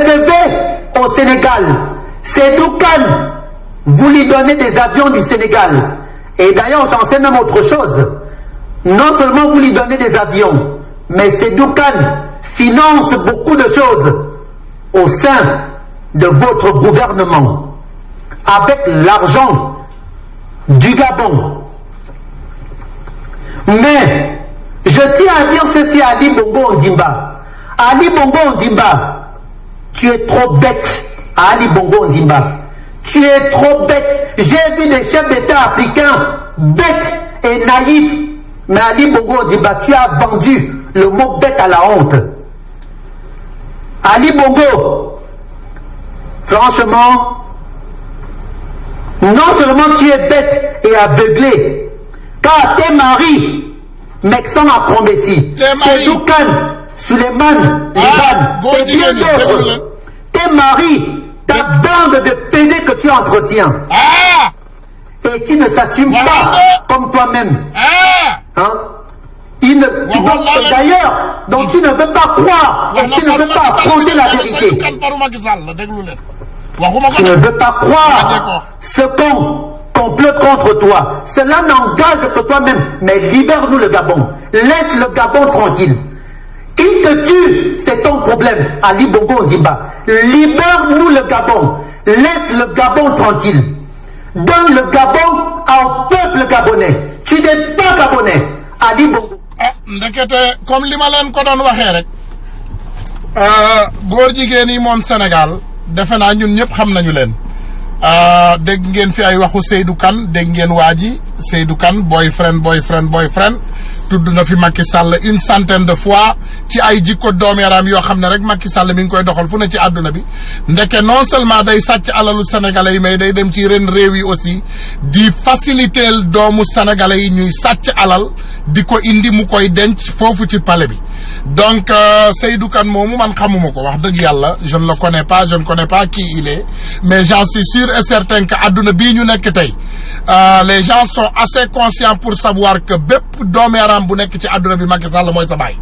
recevez au Sénégal. Seydou Kane, vous lui donnez des avions du Sénégal. Et d'ailleurs, j'en sais même autre chose. Non seulement vous lui donnez des avions, mais Seydou Kane finance beaucoup de choses au sein de votre gouvernement avec l'argent du Gabon. Mais je tiens à dire ceci à Ali Bongo Ondimba. Ali Bongo Ondimba, tu es trop bête. Ali Bongo Ondimba, tu es trop bête. J'ai vu des chefs d'État africains bêtes et naïfs. Mais Ali Bongo Ondimba, tu as vendu le mot bête à la honte. Ali Bongo, franchement, non seulement tu es bête et aveuglé, car tes maris, Mexan à Prombessi, Seydou Kane, Suleiman, Liban, et bien d'autres, tes maris, ta bande de pédés que tu entretiens, et qui ne s'assument pas comme toi-même. Hein? D'ailleurs, donc tu ne veux pas croire et tu ne veux pas affronter la vérité. Tu ne veux pas croire ce qu'on complote contre toi. Cela n'engage que toi-même. Mais libère-nous le Gabon. Laisse le Gabon tranquille. Qu'il te tue, c'est ton problème. Ali Bongo Ondimba. Libère-nous le Gabon. Laisse le Gabon tranquille. Donne le Gabon au peuple gabonais. Tu n'es pas gabonais. Ali Bongo. ndekete comme li ma leen ko doon waxee rek góor jigéen yi moom Sénégal defe naa ñun ñëpp xam nañu leen dégg ngeen fi ay waxu Seydou Kane dégg ngeen waa ji Seydou Kane boyfriend tudd na fi Macky Sall une centaine de fois ci ay jikko doomeeram yoo xam ne rek Macky Sall mi ngi koy doxal fu ne ci àdduna bi ndeke non seulement day sàcc alalu sénégalais yi mais day dem ci ren réew yi aussi di faciliter doomu sénégalais yi ñuy sàcc alal di ko indi mu koy denc foofu ci palais bi donc Seydou Kane moomu man xamuma ko wax dëgg yàlla je ne le connais pas je ne connais pas qui il est mais j'en suis sûr et certain que àdduna bii ñu nekk tey les gens sont assez conscients pour savoir que bépp doomeeram bu nekk ci àdduna bi Macky Sall mooy sa baay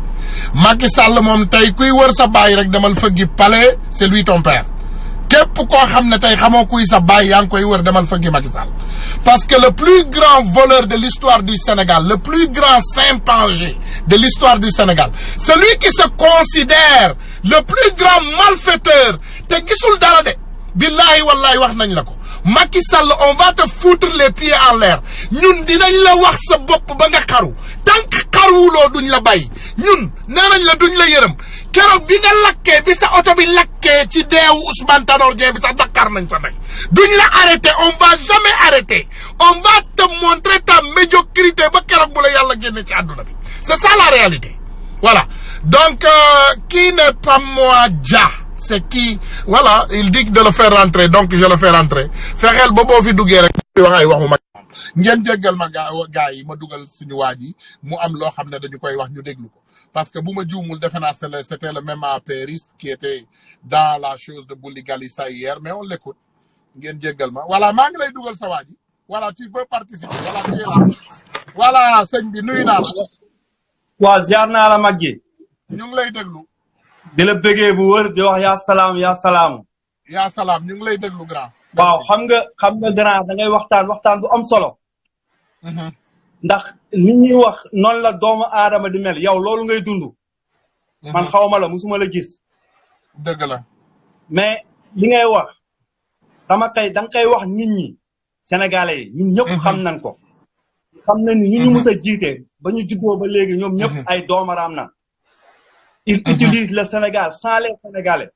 Macky Sall moom tey kuy wër sa baay rek demal fëggi palais c'est lui ton père képp koo xam ne tey xamoo kuy sa baay yaa ngi koy wër demal fëggi Macky Sall parce que le plus grand voleur de l'histoire du Sénégal le plus grand chimpanzé de l'histoire du Sénégal celui qui se considère le plus grand malfaiteur te gisul dara de billahi wallahi wax nañ la ko Macky Sall on va te foutre les pieds en l'air ñun dinañ la wax sa bopp ba nga xaru tant que xaruwuloo duñ la bàyyi ñun nee nañ la duñ la yërëm keroog bi nga lakkee bi sa oto bi lakkee ci deewu Ousmane Tanor Dieng bi sax Dakar nañ sa ndey duñ la arrêter on va jamais arrêter on va te montrer ta médiocrité ba keroog bu la yàlla génne ci àdduna bi c'est ça la réalité voilà donc qui n'est pas moi Dia c'est qui voilà il dit de le faire rentrer donc je le fais rentrer fexeel ba boo fi duggee rek di wax ay waxu ma ngeen jéggal ma gaa yi ma dugal suñu waa ji mu am loo xam ne dañu koy wax ñu déglu ko parce que bu ma juumul defe naa c'était le même apériste qui était dans la chose de Bouli Galissa hier mais on l'écoute ngeen jéggal ma voilà maa ngi lay dugal sa waa ji voilà tu veux participer voilà tu es là voilà sëñ bi nuyu naa la waa ziar naa la mag gi ñu ngi lay déglu di la bëggee bu wër di wax yaa salaam yaa salaam. yaa salaam ñu ngi lay déglu grand. waaw xam nga grand da ngay waxtaan bu am solo. ndax nit ñi wax noonu la doomu aadama di mel yow loolu ngay dund. man xawma la musuma la gis. dëgg la. mais li ngay wax da nga koy wax nit ñi sénégalais yi ñun ñëpp xam nañ ko. xam nañ ni ñi ñu mus a jiite ba ñu juddoo ba léegi ñoom ñëpp ay doomaraam na. Il utilise le Sénégal sans les Sénégalais.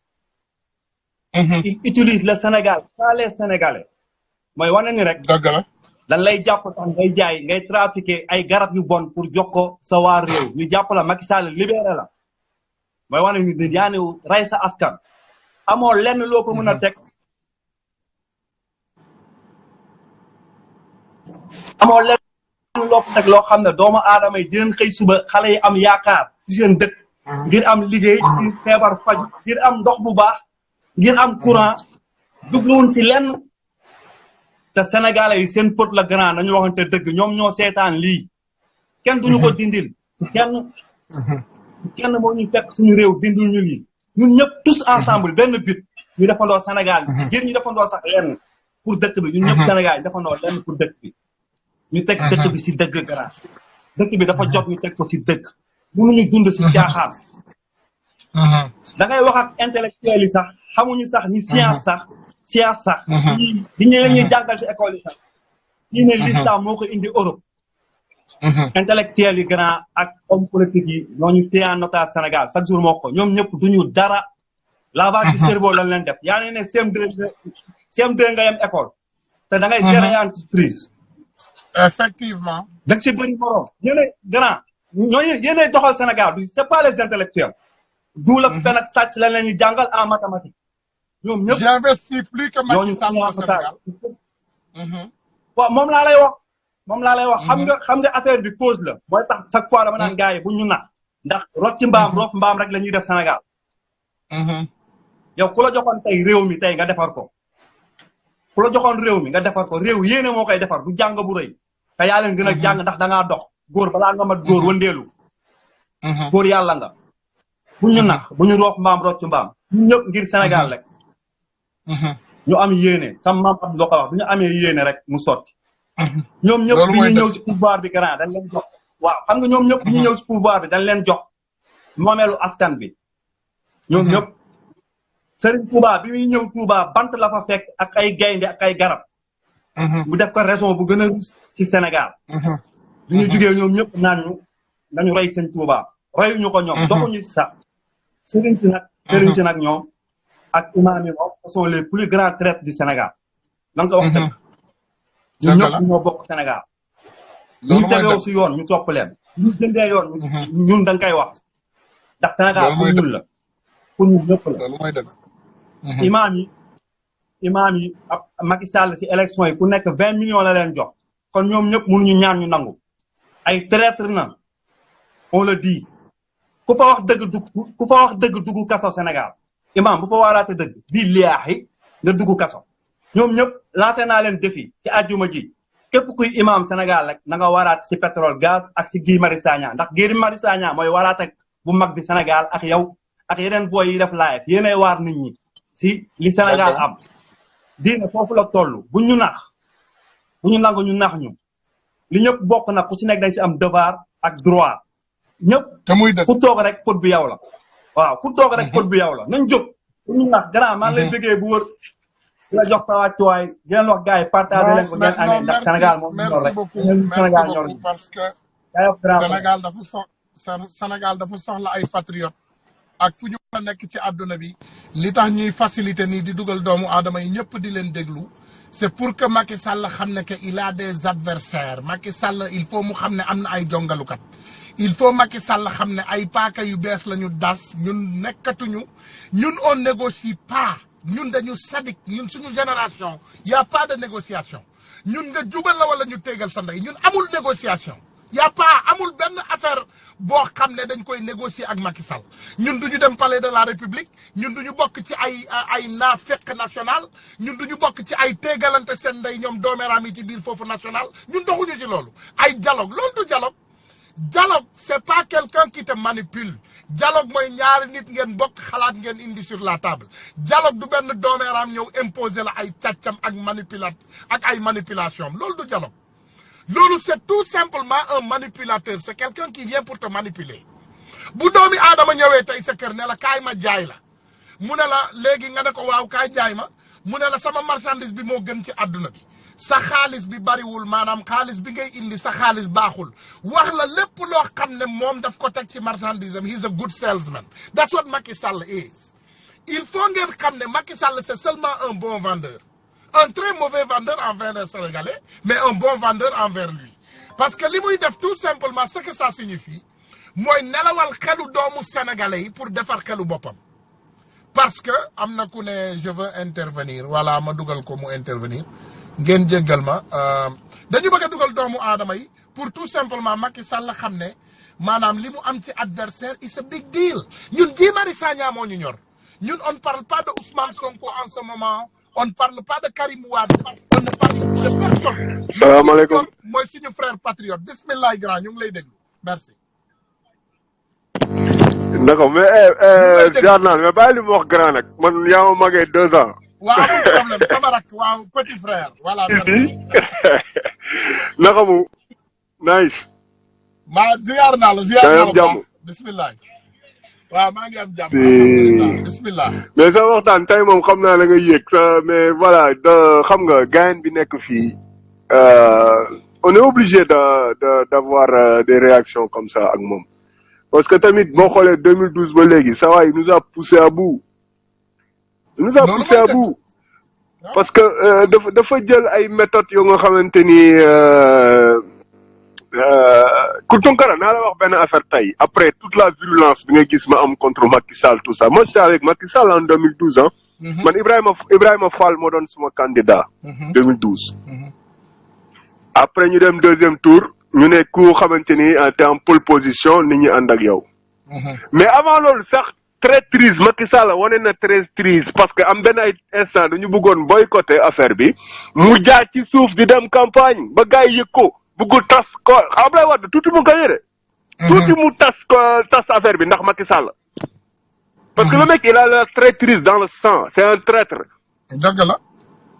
Il utilise le Sénégal sans les Sénégalais. mooy wane ni rek. dëgg la. dañ lay jàpp sax ngay jaay ngay trafiquer ay garab yu bon pour jox ko sa waa réew ñu jàpp la Macky Sall libéré la. mooy wane ni yaa ne rey sa askan. amoo lenn loo ko mën a teg. amoo lenn loo ko teg loo xam ne doomu aadama yi dinañ xëy suba xale yi am yaakaar si seen dëkk. ngir am liggéey ngir feebar faj ngir am ndox bu baax ngir am courant jubluwuñ ci lenn te sénégalais yi seen faute la grand nañu waxante dëgg ñoom ñoo seetaan lii kenn duñu ko dindil kenn moo ñu fekk suñu réew dindil ñu lii ñun ñëpp tous ensemble benn but ñu defandoo Sénégal jigéen ñu defandoo sax lenn pour dëkk bi ñun ñëpp Sénégal ñu defandoo lenn pour dëkk bi ñu teg dëkk bi si dëgg grand dëkk bi dafa jot ñu teg ko si dëgg mënuñu dund si jaaxaan da ngay wax ak intellectuel yi sax xamuñu sax ni science sax di ñu la ñuy jàngal si école yi sax ñii ne l'islam moo ko indi Europe intellectuel yi grand ak homme politique yi ñooñu téye en otage Sénégal chaque jour moo ko ñoom ñëpp duñu dara lavage du cerveau lañ leen def yaa ngi ne CM2 nga yem école te da ngay gérer entreprise effectivement da nga si bëri morom yéene grand ñooñu yéene doxal Sénégal du c'est pas les intellectuels duul ak fen ak sàcc lañ leen di jàngal en mathématique ñoom ñëpp j'investis plus que Macky Sall au Sénégal waaw moom laa lay wax xam nga affaire bi cause la mooy tax chaque fois dama naan gars yi bu ñu nax ndax rot ci mbaam roof mbaam rek la ñuy def Sénégal yow ku la joxoon tey réew mi tey nga defar ko ku la joxoon réew mi nga defar ko réew yéene moo koy defar du jàng bu rëy te yaa leen gën a jàng ndax da ngaa dox góor balaa nga mat góor wëndeelu góor yàlla nga bu ñu nax bu ñu roof mbaam rot ci mbaam ñun ñëpp ngir Sénégal rek ñu am yéene sama maam Abdou ko wax bu ñu amee yéene rek mu sotti ñoom ñëpp bi ñu ñëw ci pouvoir bi grand dañ leen jox waaw xam nga ñoom ñëpp bi ñu ñëw ci pouvoir bi dañ leen jox moomeelu askan bi ñoom ñëpp Serigne Touba bi muy ñëw Touba bant la fa fekk ak ay gaynde ak ay garab mu def ko raison bu gën a rus ci Sénégal bi ñu jugee ñoom ñëpp naan ñu nañu rey sëñ Touba reyuñu ko ñoom doxuñu si sax sëriñ si nag ñoom ak imaam yi moom sont les plus grands traîtres du Sénégal da nga ko wax dëgg ñun ñëpp ñoo bokk Sénégal ñu tegoo si yoon ñu topp leen ñu jëndee yoon ñun da nga koy wax ndax Sénégal pour ñun la pour ñun ñëpp la imaam yi Macky Sall si élection yi ku nekk 20 millions la leen jox kon ñoom ñëpp mënuñu ñaan ñu nangu ay traître na on le dit ku fa wax dëgg dugg kaso Sénégal imaam bu fa waaraate dëgg bii liyaaxi nga dugg kaso ñoom ñëpp lancé naa leen défi ci àjjuma ji képp kuy imaam Sénégal rek na nga waaraat si pétrole gaz ak si Guy Marius Sagna ndax Guy Marius Sagna mooy waaraate bu mag bi Sénégal ak yow ak yeneen booy yi def live yéenay waar nit ñi si li Sénégal am diine foofu la toll bu ñu nax bu ñu nangu ñu nax ñu li ñëpp bokk nag ku si nekk dañ si am devoir ak droit ñëpp ku toog rek faute bi yow la waaw ku toog rek faute bi yow la nañ jóg bu ñu nax grand maa ngi lay bëggee bu wër di la jox sa wàccuwaay di leen wax gars yi partagé leen ko ngeen amee ndax Sénégal moom ñor rek Sénégal ñor parce que Sénégal dafa soxla ay patriotes ak fu ñu la nekk ci àdduna bi li tax ñuy faciliter nii di dugal doomu aadama yi ñëpp di leen déglu c'est pour que Macky Sall xam ne que il a des adversaires Macky Sall il faut mu xam ne am na ay jongalukat il faut Macky Sall xam ne ay paaka yu bees la ñu das ñun nekkatuñu ñun on négocie pas ñun dañu sadik ñun suñu génération y a pas de négociation ñun nga jubal la wala ñu tégal sa ndey ñun amul négociation y a pas amul benn affaire boo xam ne dañ koy négocier ak Macky Sall ñun duñu dem palais de la République ñun duñu bokk ci ay naafeq national ñun duñu bokk ci ay téegalante seen ndey ñoom doomeeraam yi ci biir foofu national ñun doxuñu ci loolu ay dialogue loolu du dialogue dialogue c'est pas quelqu'un qui te manipule dialogue mooy ñaari nit ngeen bokk xalaat ngeen indi sur la table dialogue du benn doomeeraam ñëw imposer la ay càccam ak ay manipulation loolu du dialogue loolu c'est tout simplement un manipulateur c'est quelqu'un qui vient pour te manipuler bu doomi aadama ñëwee tey sa kër ne la kaay ma jaay la mu ne la léegi nga ne ko waaw kaay jaay ma mu ne la sama marchandise bi moo gën ci àdduna bi sa xaalis bi bariwul maanaam xaalis bi ngay indi sa xaalis baaxul wax la lépp loo xam ne moom daf ko teg ci marchandise am he's a good salesman that's what Macky Sall is il faut ngeen xam ne Macky Sall c'est seulement un bon vendeur un très mauvais vendeur envers les Sénégalais mais un bon vendeur envers lui parce que li muy def tout simplement ce que ça signifie mooy nelawal xelu doomu Sénégalais yi pour defar xelu boppam parce que am na ku ne je veux intervenir voilà ma dugal ko mu intervenir ngeen jéggal ma dañu bëgg a dugal doomu aadama yi pour tout simplement Macky Sall xam ne maanaam li mu am ci adversaire it's a big deal ñun Guy Marius Sagna moo ñu ñor ñun on ne parle pas de Ousmane Sonko en ce moment on ne parle pas de Karim Wade on ne parle de personne. salaamaaleykum mooy suñu frère patriote bismillah grand ñu ngi lay déglu merci. d'accord mais ziar naa mais bàyyi li mu wax grand nag man yaa ma magee 2 ans. waaw amul problème sama rak waaw petit frère. voilà merci. naka mu nice. maa ziar naa la baax bismillah. waaw maa ngi am jàmm. alhamdulilah bismillah. mais sa waxtaan tey moom xam naa la nga yéeg sa mais voilà xam nga gain bi nekk fii on est obligé d'avoir des réactions comme ça ak moom parce que tamit boo xoolee 2012 ba léegi ça va il nous a poussé à bout. il nous a poussé à bout parce que dafa jël ay méthodes yoo nga xamante ni Tunkara naa la wax benn affaire tey après toute la virulence bi nga gis ma am contre Macky Sall tout ça moi j'étais avec Macky Sall en 2012 hein. man Ibrahima Fall moo doon suma candidat. 2012. après ñu dem deuxième tour ñu ne ku xamante ni t'es en pole position nit ñi ànd ak yow. mais avant loolu sax. traîtrise Macky Sall wane na traîtrise parce que am benn ay instant dañu bëggoon boycotter affaire bi mu jaar ci suuf di dem campagne ba gars yi yëg ko bëggul tas ko Abdoulaye Wade tuuti mu gagné de. tuuti mu tas affaire bi ndax Macky Sall. parce que le mec il a la traîtrise dans le sang c'est un traître. dëgg la.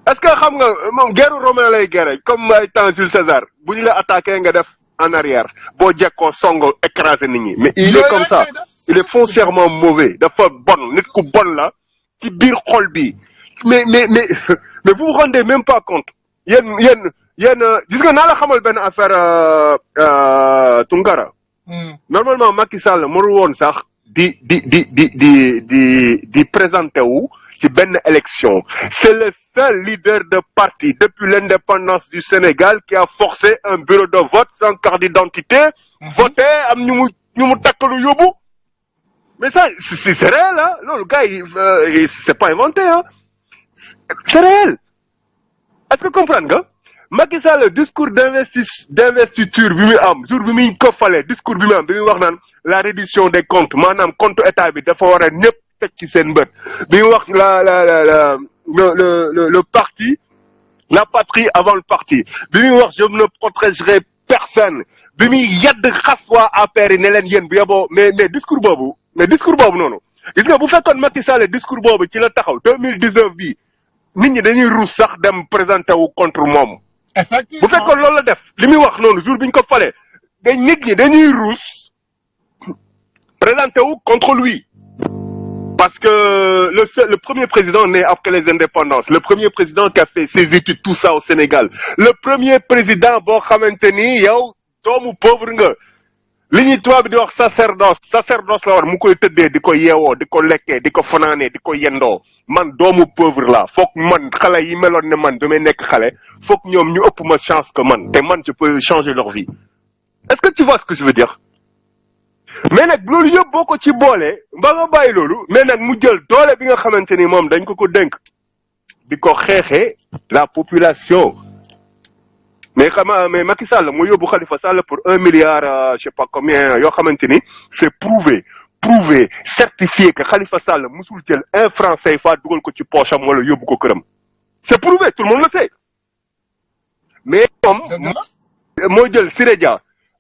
est-ce que xam nga moom guerre romain lay guerre comme ay temps Jules César bu ñu la attaqué nga def en arrière boo jekkoo songo écraser nit ñi mais il est comme ça. il est foncièrement mauvais dafa bon nit ku bon la ci biir xol bi mais vous vous rendez même pas compte yéen gis nga naa la xamal benn affaire Tunkara. normalement Macky Sall mënul woon sax di présenté wu ci benn élection c'est le seul leader de parti depuis l'indépendance du Sénégal qui a forcé un bureau de vote sans carte d'identité voté am ñu mu takkalu yóbbu. mais ça c'est réel hein non le gars c'est pas inventé hein c'est réel est-ce que comprendre nga Macky Sall le discours d'investiture bi muy am jour bi muy ko fale discours bi muy am bi muy wax naan la reddition des comptes maanaam compte état bi dafa war a ñëpp teg ci seen bët bi muy wax le parti la patrie avant le parti bi muy wax je ne protégerai personne bi muy yedd xas waa APR yi ne leen yéen bu yeboo mais discours boobu noonu gis nga bu fekkoon Macky Sall discours boobu ci la taxaw 2019 bii nit ñi dañuy ruus sax dem présenté wu contre moom. effectivement bu fekkoon loolu la def li muy wax noonu jour bi ñu ko falee nit ñi dañuy ruus présenté wu contre lui. parce que le premier président né après les indépendances le premier président qui a fait ses études tout ça au Sénégal le premier président boo xamante ni yow doomu pauvre nga. li ñuy tubaab bi di wax sacerdoce la war mu koy tëddee di ko yeewoo di ko lekkee di ko fanaanee di ko yendoo man doomu pauvre la foog man xale yi meloon ne man damay nekk xale foog ñoom ñu ëpp ma chance que man te man je peux changer leur vie est-ce que tu vois ce que je veux dire mais nag loolu yëpp boo ko ci boole mbaa nga bàyyi loolu mais nag mu jël doole bi nga xamante ni moom dañ ko dénk di ko xeexee la population. mais Macky Sall moo yóbbu Khalifa Sall pour 1 milliard je sais pas combien yoo xamante ni c'est prouvé certifié que Khalifa Sall musul jël 1 franc CFA dugal ko ci poche am wala yóbbu ko këram c'est prouvé tout le monde le sait mais moom moo jël Siré Dia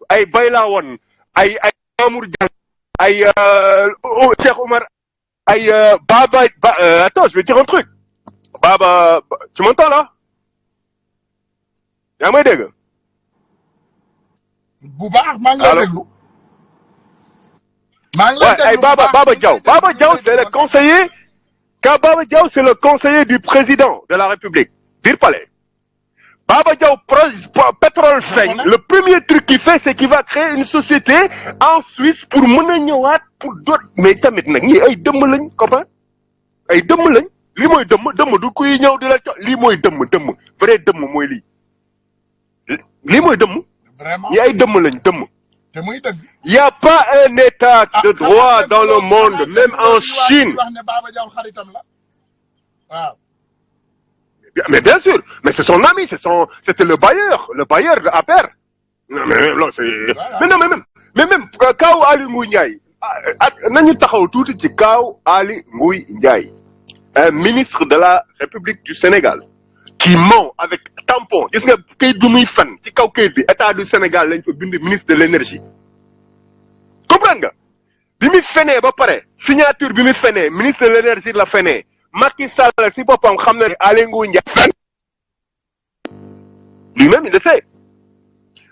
ay Bayla Wane ay Mamour Diallo ay Cheikh Oumar ay Baba attends je vais dire un truc Baba tu m'entends là yaa may dégg. bu baax maa ngi lay déglu. maa ngi lay déglu ay Baba Diaw c'est le conseiller. Baba Diaw c'est le conseiller du président de la République. biir palais. Baba Diaw pétrole feeñ. le premier truc qu'il fait c'est qu'il va créer une société en Suisse pour mën a ñëwaat pour d'autres. mais tamit nag ñii ay dëmm lañ copain ay dëmm lañ lii mooy dëmm du kuy ñëw di la jox lii mooy dëmm vrai dëmm mooy lii. lii mooy dëmm. vraiment ñi ay dëmm lañ dëmm. te muy dëgg. y a pas un état de droit dans le monde même en Chine. wax ne Baba Diaw xaritam la waaw. mais bien sûr mais c'est son ami c'était le bailleur de APR. mais non c'est mais même kaaw Aly Ngouille Ndiaye nañu taxaw tuuti ci kaaw Aly Ngouille Ndiaye un ministre de la République du Sénégal qui ment avec tampon gis nga kayit bi muy fen ci kaw kayit bi état du Sénégal lañ fa bind ministre de l'énergie comprendre nga bi mu fenee ba pare signature bi mu fenee ministre de l'énergie la fenee Macky Sall si boppam xam na ne Aly Ngouille Ndiaye lui-même il le sait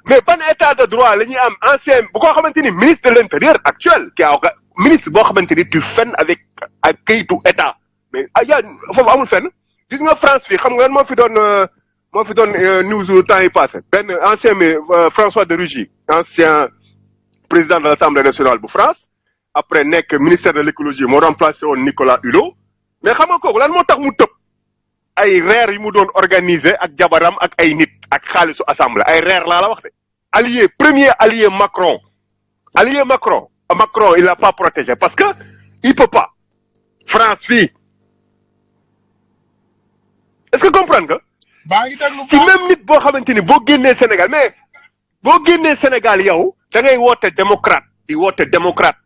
mais ban état de droit la ñuy am ancien bu ko xamante ni ministre de l'intérieur actuel qui a ministre boo xamante ni tu fenn avec ak kayitu état mais yaa foofu amul fenn gis nga France fii xam nga moo fi doon news temps yi passé benn ancien François de Rugy ancien président de l'Assemblée nationale bu France après nekk ministère de l'écologie moo remplacé woon Nicolas Hulot mais xam nga kooku lan moo tax mu tëb ay reer yi mu doon organiser ak jabaram ak ay nit ak xaalisu assemblée ay reer laa la wax de premier allié Macron il l'a pas protégé parce que il peut pas France fii est-ce que comprendre nga ci même nit boo xamante ni boo génnee Sénégal mais boo génnee Sénégal yow da ngay woote démocrate di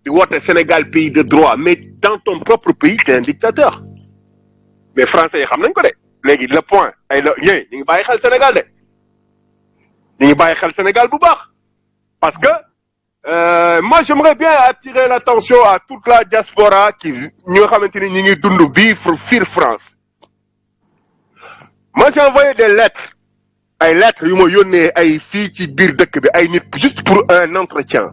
woote Sénégal pays de droit mais dans ton propre pays t'es un dictateur mais français yi xam nañ ko de léegi le point ay la ñu ngi bàyyi xel Sénégal de ñu ngi bàyyi xel Sénégal bu baax parce que moi j'aimerais bien attirer l'attention à toute la diaspora qui ñi nga xamante ni ñu ngi dund biir France moi j'ai envoyé des lettres ay lettres yu ma yónnee ay fii ci biir dëkk bi ay nit juste pour un entretien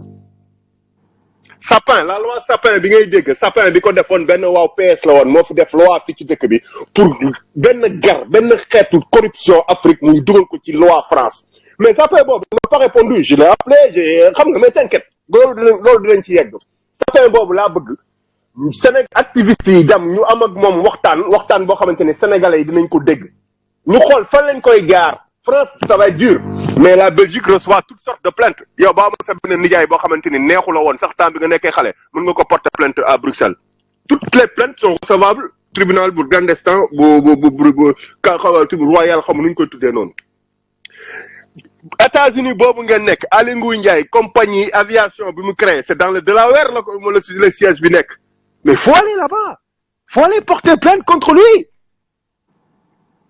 Sapin la loi Sapin bi ngay dégg Sapin bi ko defoon benn waaw PS la woon moo fi def loi fii ci dëkk bi pour benn xeetu corruption Afrique muy dugal ko ci loi France mais Sapin boobu il n'a pas répondu je l'ai appelé xam nga mais t'inquiète loolu dinañ ci yegg Sapin boobu laa bëgg Sénégal activistes yi dem ñu am ak moom waxtaan boo xamante ne sénégalais yi dinañ ko dégg ñu xool fan lañ koy jaar France ça va être dur mais la Belgique reçoit toutes sortes de plaintes yow ba amoon sa benn nijaay boo xamante ni neexu la woon sax temps bi nga nekkee xale mën nga ko porter plainte à Bruxelles toutes les plaintes sont recevables tribunal bu clandestin bu royal xam nu ñu koy tuddee noonu États-Unis boobu ngeen nekk Aly Ngouille Ndiaye compagnie aviation bi mu créé c'est dans le Delaware la ko le siège bi nekk mais faut aller là-bas faut aller porter plainte contre lui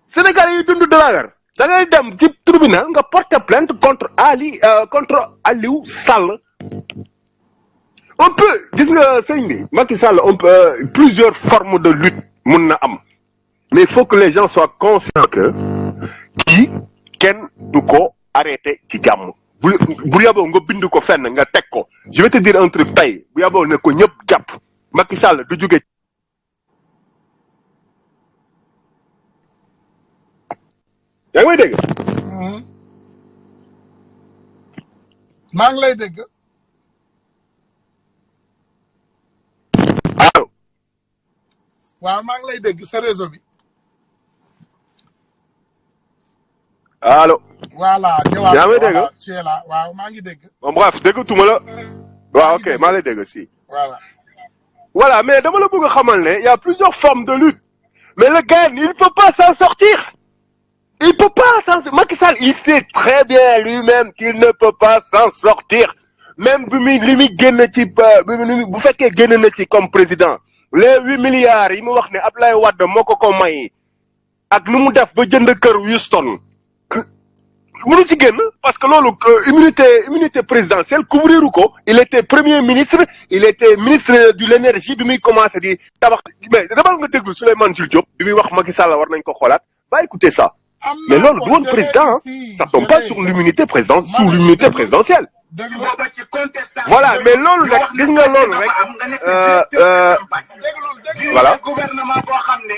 Sénégalais yi dund Delaware da ngay dem ci tribunal nga porter plainte contre Aliou Sall on peut gis nga sëñ bi Macky Sall on peut plusieurs formes de lutte mun na am mais il faut que les gens soient conscients que kii kenn du ko arrêté ci jàmm bu yaboo nga bind ko fenn nga teg ko je vais te dire un truc tey bu yaboo ne ko ñëpp jàpp Macky Sall du jóge yaa ngi may dégg. maa ngi lay dégg. allo. waaw maa ngi lay dégg sa réseau bi. allo. voilà. yaa ngi may dégg. waaw maa ngi dégg. bon bref déggatuma la. waaw ok maa lay dégg si. voilà mais dama la bëgg a xamal ne y a plusieurs formes de lutte mais le gars il ne peut pas s'en sortir. Il peut pas s'en sortir. Macky Sall, il sait très bien lui-même qu'il ne peut pas s'en sortir. Même bu muy génn ci bu fekkee génn na ci comme président les 8 milliards yi mu wax ne Abdoulaye Wade moo ko may ak nu mu def ba jënd kër Houston mënu ci génn parce que loolu immunité présidentielle couvriru ko il était premier ministre il était ministre de l'énergie bi muy commencé di tabax mais demal nga déglu Souleymane Jules Diop bi muy wax Macky Sall war nañ ko xoolaat ba écoutez ça. Mais loolu du woon président ça tombe pas sur l'immunité présidentielle. Voilà mais loolu rek gis nga loolu rek voilà. gouvernement boo xam ne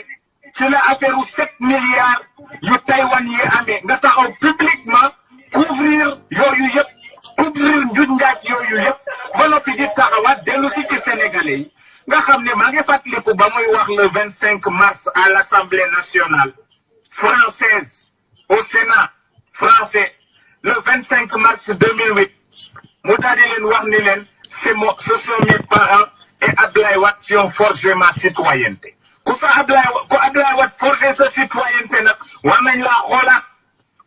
ci la affaire 7 milliards yu Taïwan yi amee nga taxaw publiquement couvrir yooyu yëpp couvrir njuñ njaaj yooyu yëpp ba noppi di taxawaat dellu si ci Sénégalais yi nga xam ne maa ngi fàttaliku ba muy wax le 25 mars à l'Assemblée nationale française au Sénat français le 25 mars 2008 mu daal di leen wax ni leen ce sont mes parents et Abdoulaye Wade qui ont forgé ma citoyenneté ku Abdoulaye Wade forgé sa citoyenneté nag war nañ laa xoolaat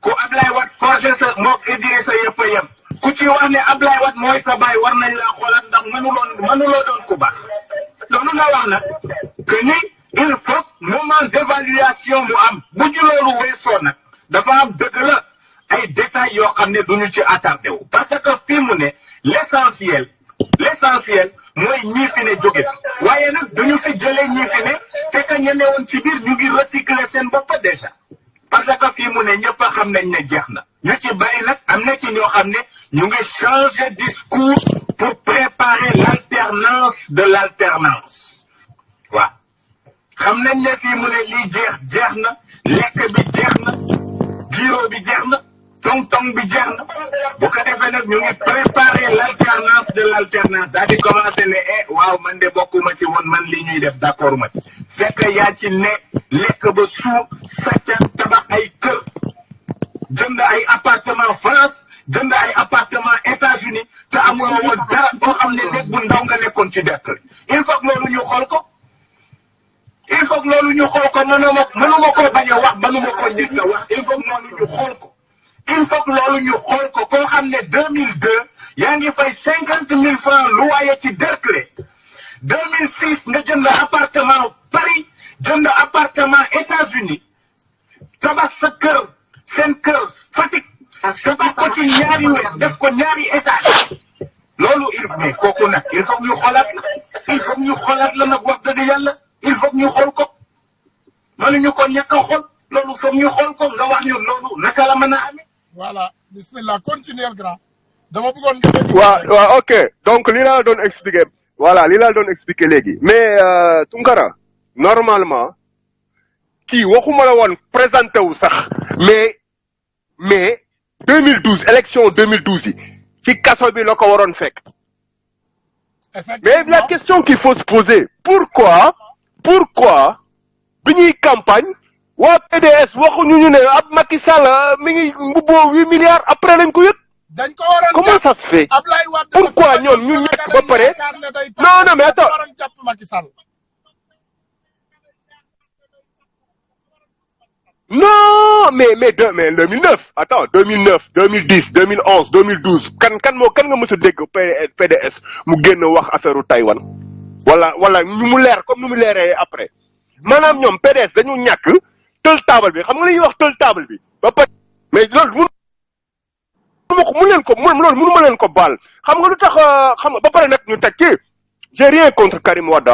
ku Abdoulaye Wade forgé sa mook Idrissa yëpp a yem ku ci wax ne Abdoulaye Wade mooy sa baay war nañ laa xoolaat ndax mënuloo doon ku baax loolu la wax nag que ni il faut moment d'évaluation mu am bu ñu loolu weesoo nag dafa am dëgg la ay détails yoo xam ne duñu ci attardé wu parce que fii mu ne l'essentiel l'essentiel mooy ñii fi ne jóge waaye nag duñu fi jëlee ñii fi ne fekk ña ne woon ci biir ñu ngi recycler seen bopp déjà parce que fii mu ne ñëpp a xam nañ ne jeex na ñu ci bari nag am na ci ñoo xam ne ñu ngi changer discours pour préparer l'alternance de l'alternance waaw xam nañ ne fii mu ne lii jeex na lekk bi jeex na giro bi jeex na tong-tong bi jeex na bu ko defee nag ñu ngi préparer l'alternance de l'alternance daa di commencé ne waaw man de bokkuma ci woon man li ñuy def d'accord ma ci fekk yaa ci ne lekk ba suuf sàcca tabax ay kër jënd ay appartement France jënd ay appartement États-Unis te amuloo woon dara boo xam ne nekk bu ndaw nga nekkoon ci dëkk il faut que loolu ñu xool ko il faut que loolu ñu xool ko mënuma ko bañ a wax mënuma ko njëkk a wax il faut que loolu ñu xool ko il faut que loolu ñu xool ko koo xam ne 2002 yaa ngi fay 50 000 francs loyer ci Derklé 2006 nga jënd appartement Paris jënd appartement États-Unis tabax sa kër seen kër Fatick tabax ko ci ñaari weer def ko ñaari étage loolu mais kooku nag il faut que ñu xoolaat la il faut que ñu xoolaat la nag wax dëgg yàlla il faut que ñu xool ko mënuñu ko ñàkk a xool loolu foog ñu xool ko nga wax ñu loolu naka la mën a amee. voilà bismillah continuer grand dama bëggoon waaw ok donc li laa doon expliquer voilà li laa doon expliquer léegi mais Tunkara normalement kii waxuma la woon présenté wu sax mais 2012 élection 2012 yi ci kaso bi la ko waroon fekk mais la question qu'il faut se poser pourquoi bi ñuy campagne waa PDS waxuñu ñu ne ab Macky Sall mi ngi mbubboo 8 milliards après lañ ko yëg. dañ ko waroon comment ça se fait pourquoi ñoom ñu ñàkk ba pare non mais attends non mais 2009 attends 2009 2010 2011 2012 kan nga mës a dégg PDS mu génn wax affaire Taïwan wala ñu mu leer comme nu mu leeree après maanaam ñoom PDS dañu ñàkk tël table bi xam nga li ñuy wax tël table bi ba pare mais loolu mënu ma leen ko baal xam nga lu tax xam nga ba pare nag ñu teg ci j'ai rien contre Karim Wade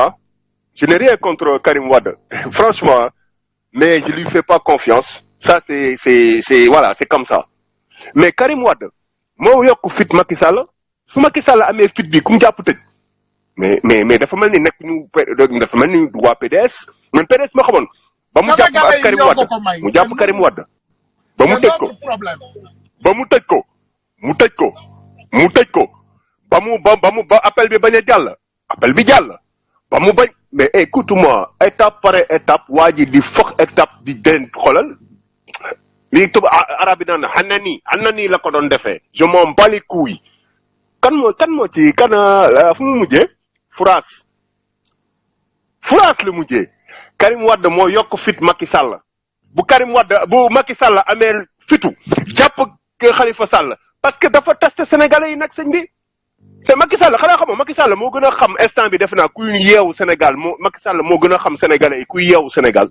je n'ai rien contre Karim Wade franchement mais je lui fais pas confiance ça c'est voilà c'est comme ça mais Karim Wade moo yokk fit Macky Sall su Macky Sall amee fit bi ku mu jàpp tëj mais dafa mel ni nekk ñu dafa mel ni waa PDS man PDS ma xamoon ba mu jàpp ak Karim Wade mu jàpp Karim Wade ba mu tëj ko ba appel bi bañ a jàll appel bi jàll ba mu bañ mais écoute-moi étape par étape waa ji di fox étape di den xoolal li tub arab yi naan xanani la ko doon defee je m'en bats les couilles kan moo ci fu mu mujjee France la mujjee Karim Wade moo yokk fit Macky Sall bu Macky Sall amee fitu jàpp Khalifa Sall parce que dafa testé Sénégalais yi nag sëñ bi c'est Macky Sall xanaa xamoo Macky Sall moo gën a xam instant bi defe naa kuy yeewu Sénégal Macky Sall moo gën a xam Sénégalais yi kuy yeewu Sénégal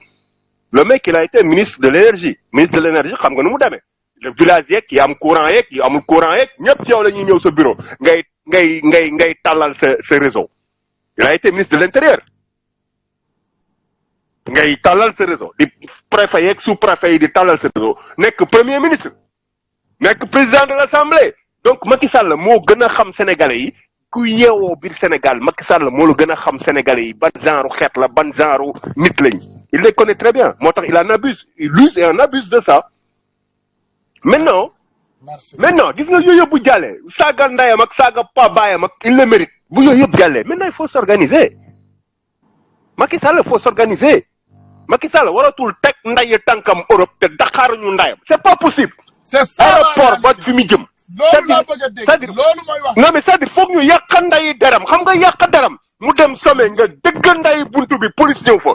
le mec il a été ministre de l'énergie xam nga nu mu demee le village yeeg yi am courant yeeg yi amul courant yeeg ñëpp ci yow la ñuy ñëw sa bureau ngay tàllal sa réseau il a été ministre de l'intérieur ngay tàllal sa réseau di préfet yeeg sous préfet yi di tàllal sa réseau nekk premier ministre nekk président de l'Assemblée donc Macky Sall moo gën a xam Sénégalais yi ku yeewoo biir Sénégal Macky Sall moo la gën a xam Sénégalais yi ban genre xeet la ban genre nit lañ il les connaît très bien moo tax il en abuse il use et en abuse de ça maintenant gis nga yooyu yëpp bu jàllee saaga ndayam ak saaga pa baayam ak il le mérite bu yooyu yëpp jàllee maintenant il faut s'organiser Macky Sall il faut s'organiser Macky Sall waratul teg ndaye tànkam Europe te daxaaruñu ndayam c'est pas possible aéroport ba fi mu jëm c'est-à-dire non mais c'est-à-dire foog ñu yàq ndayi deram xam nga yàq deram mu dem sommet nga dëgg ndayi buntu bi police ñëw fa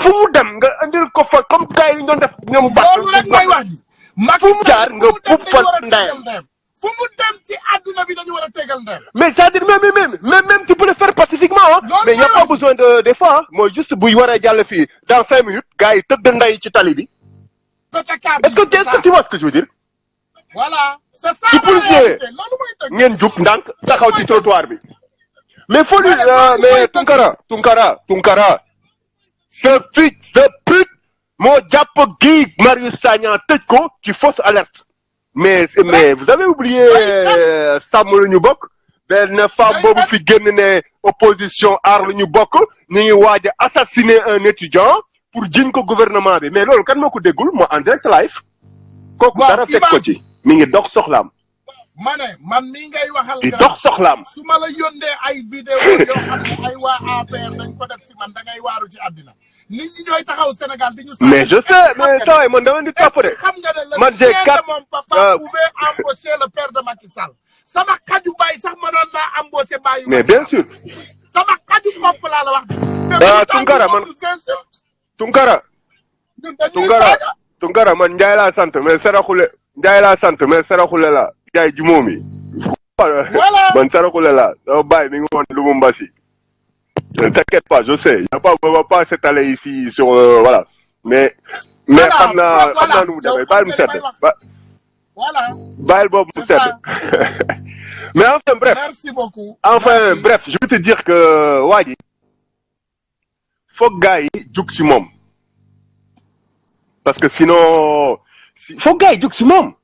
fu mu dem nga indil ko fa comme gars yi ñu doon def ñoom baax fu mu jaar nga puub fa ndayam fu mu dem ci àdduna bi dañu war a tegal ndayam mais c'est-à-dire même tu peux le faire pacifiquement mais y a pas besoin de des fois mooy juste buy war a jàll fii dans 5 minutes gars yi tëdd nday ci tali bi est-ce que tu vois ce que je veux dire voilà c'est ça ci policier ngeen jug ndànk taxaw ci trottoir bi Mais faut lui, mais Tunkara, ce fils de pute, mon diapo Guy Marius Sagna Teko, qui fausse alerte. Mais vous avez oublié Samuel Nubok, ben femme bobu fi génn né opposition ar lu ñu bokk ñi ngi waja assassiner un étudiant pour jiñ ko gouvernement bi mais lolu kan mako déggul mo en direct live koku dara fekk ko ci mi ngi dox soxlam mané man mi ngay waxal di dox soxlam suma la yondé ay vidéo yo xamné ay wa APR dañ ko def ci man da ngay waru ci adina nit ñi ñoy taxaw Sénégal di ñu mais je sais mais ça man dama di top de man j'ai 4 mon papa pouvait embaucher le père de Macky Sall sama kaju bay sax ma doon la embaucher bayu mais bien sûr sama kaju pop la wax Tunkara man Tunkara man Ndiaye la sant mais saraxule Ndiaye la sant mais saraxule la Ndiaye jumomi man saraxule la do bay mi ngi won Lubumbashi t'inquiète pas je sais on va pas s'étaler ici sur voilà mais xamna nu mu demee bàyyil mu sedd voilà bàyyil boobu mu sedd mais enfin bref merci beaucoup enfin bref je veux te dire que waa ji foog gars yi jug si moom parce que sinon foog gars yi jug si moom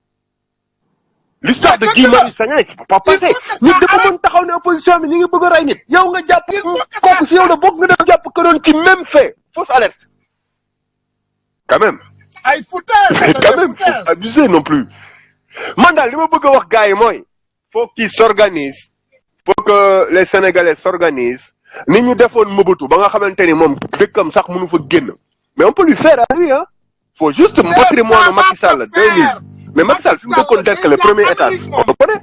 l'histoire de Guy Marius Sagna c'est pas passé nit dafa mën taxaw ne opposition bi ñi ngi bëgg a rey nit yow nga jàpp kooku si yow la bokk nga dem jàpp que doon ci même fait fausse alerte quand même ay fouteurs quand même faut abuser non plus man daal li ma bëgg a wax gars yi mooy faut qu'ils s'organisent faut que les Sénégalais s'organisent ni ñu defoon Mobutu ba nga xamante ni moom dëkkam sax mënu fa génn mais on peut lui faire à lui hein faut juste patrimoine Macky Sall 2000 mais Macky Sall fi mu dëkkoon dekk le premier étage on le connaît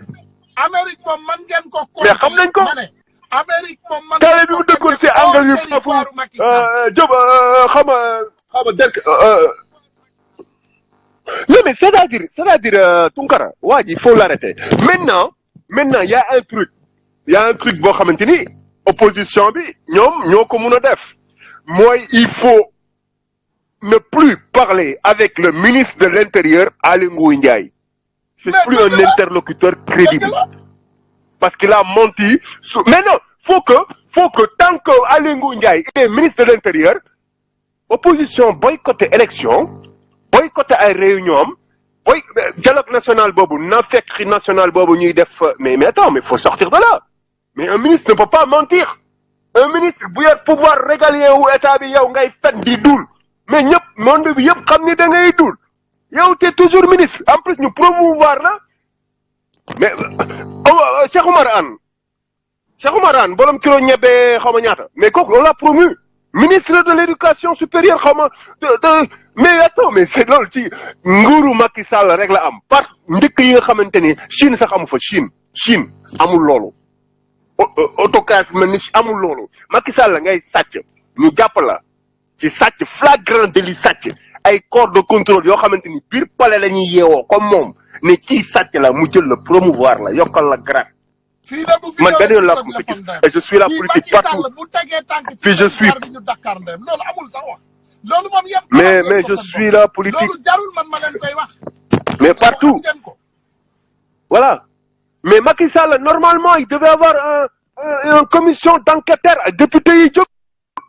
Amérique moom man ngeen ko mais xam nañ ko Amérique moom man tale bi mu dëkkoon si angle yu foofu Diop xama dekk non mais c'est-à-dire Tunkara waa ji il faut l'arrêter maintenant il y a un truc boo xamante ni opposition bi ñoom ñoo ko mun a def mooy il faut ne plus parler avec le ministre de l'Intérieur Aly Ngouille Ndiaye c'est plus un interlocuteur crédible parce qu'il a menti mais non faut que tant que Aly Ngouille Ndiaye est ministre de l'Intérieur opposition boycotter élection boycotter ay réunion dialogue national boobu nafeq national boobu ñuy def mais attends mais faut sortir de là mais un ministre ne peut pas mentir un ministre bu yor pouvoir régalien wu état bi yow ngay fen di dul mais ñëpp monde bi yëpp xam ni da ngay dul yow t'es toujours ministre en plus ñu promouvoir la mais Cheikh Oumar Anne borom kilo ñebe xaw ma ñaata mais kooku on l'a promu ministre de l'éducation supérieure xaw ma mais attends mais c'est loolu ci nguuru Macky Sall rek la am par ndëkk yi nga xamante ni Chine sax amu fa Chine amul loolu autocratie mel ni amul loolu Macky Sall ngay sàcc ñu jàpp la ci sàcc flagrant délit sàcc ay corps de contrôle yoo xamante ni biir palais la ñuy yeewoo comme moom ne kii sàcc la mu jël la promouvoir la yokkal la grade man benn yoon laa ko mos a gis et je suis la politique partout puis je suis mais je suis la politique mais partout voilà mais Macky Sall normalement il devait avoir une commission d'enquêteurs ak député yi jóg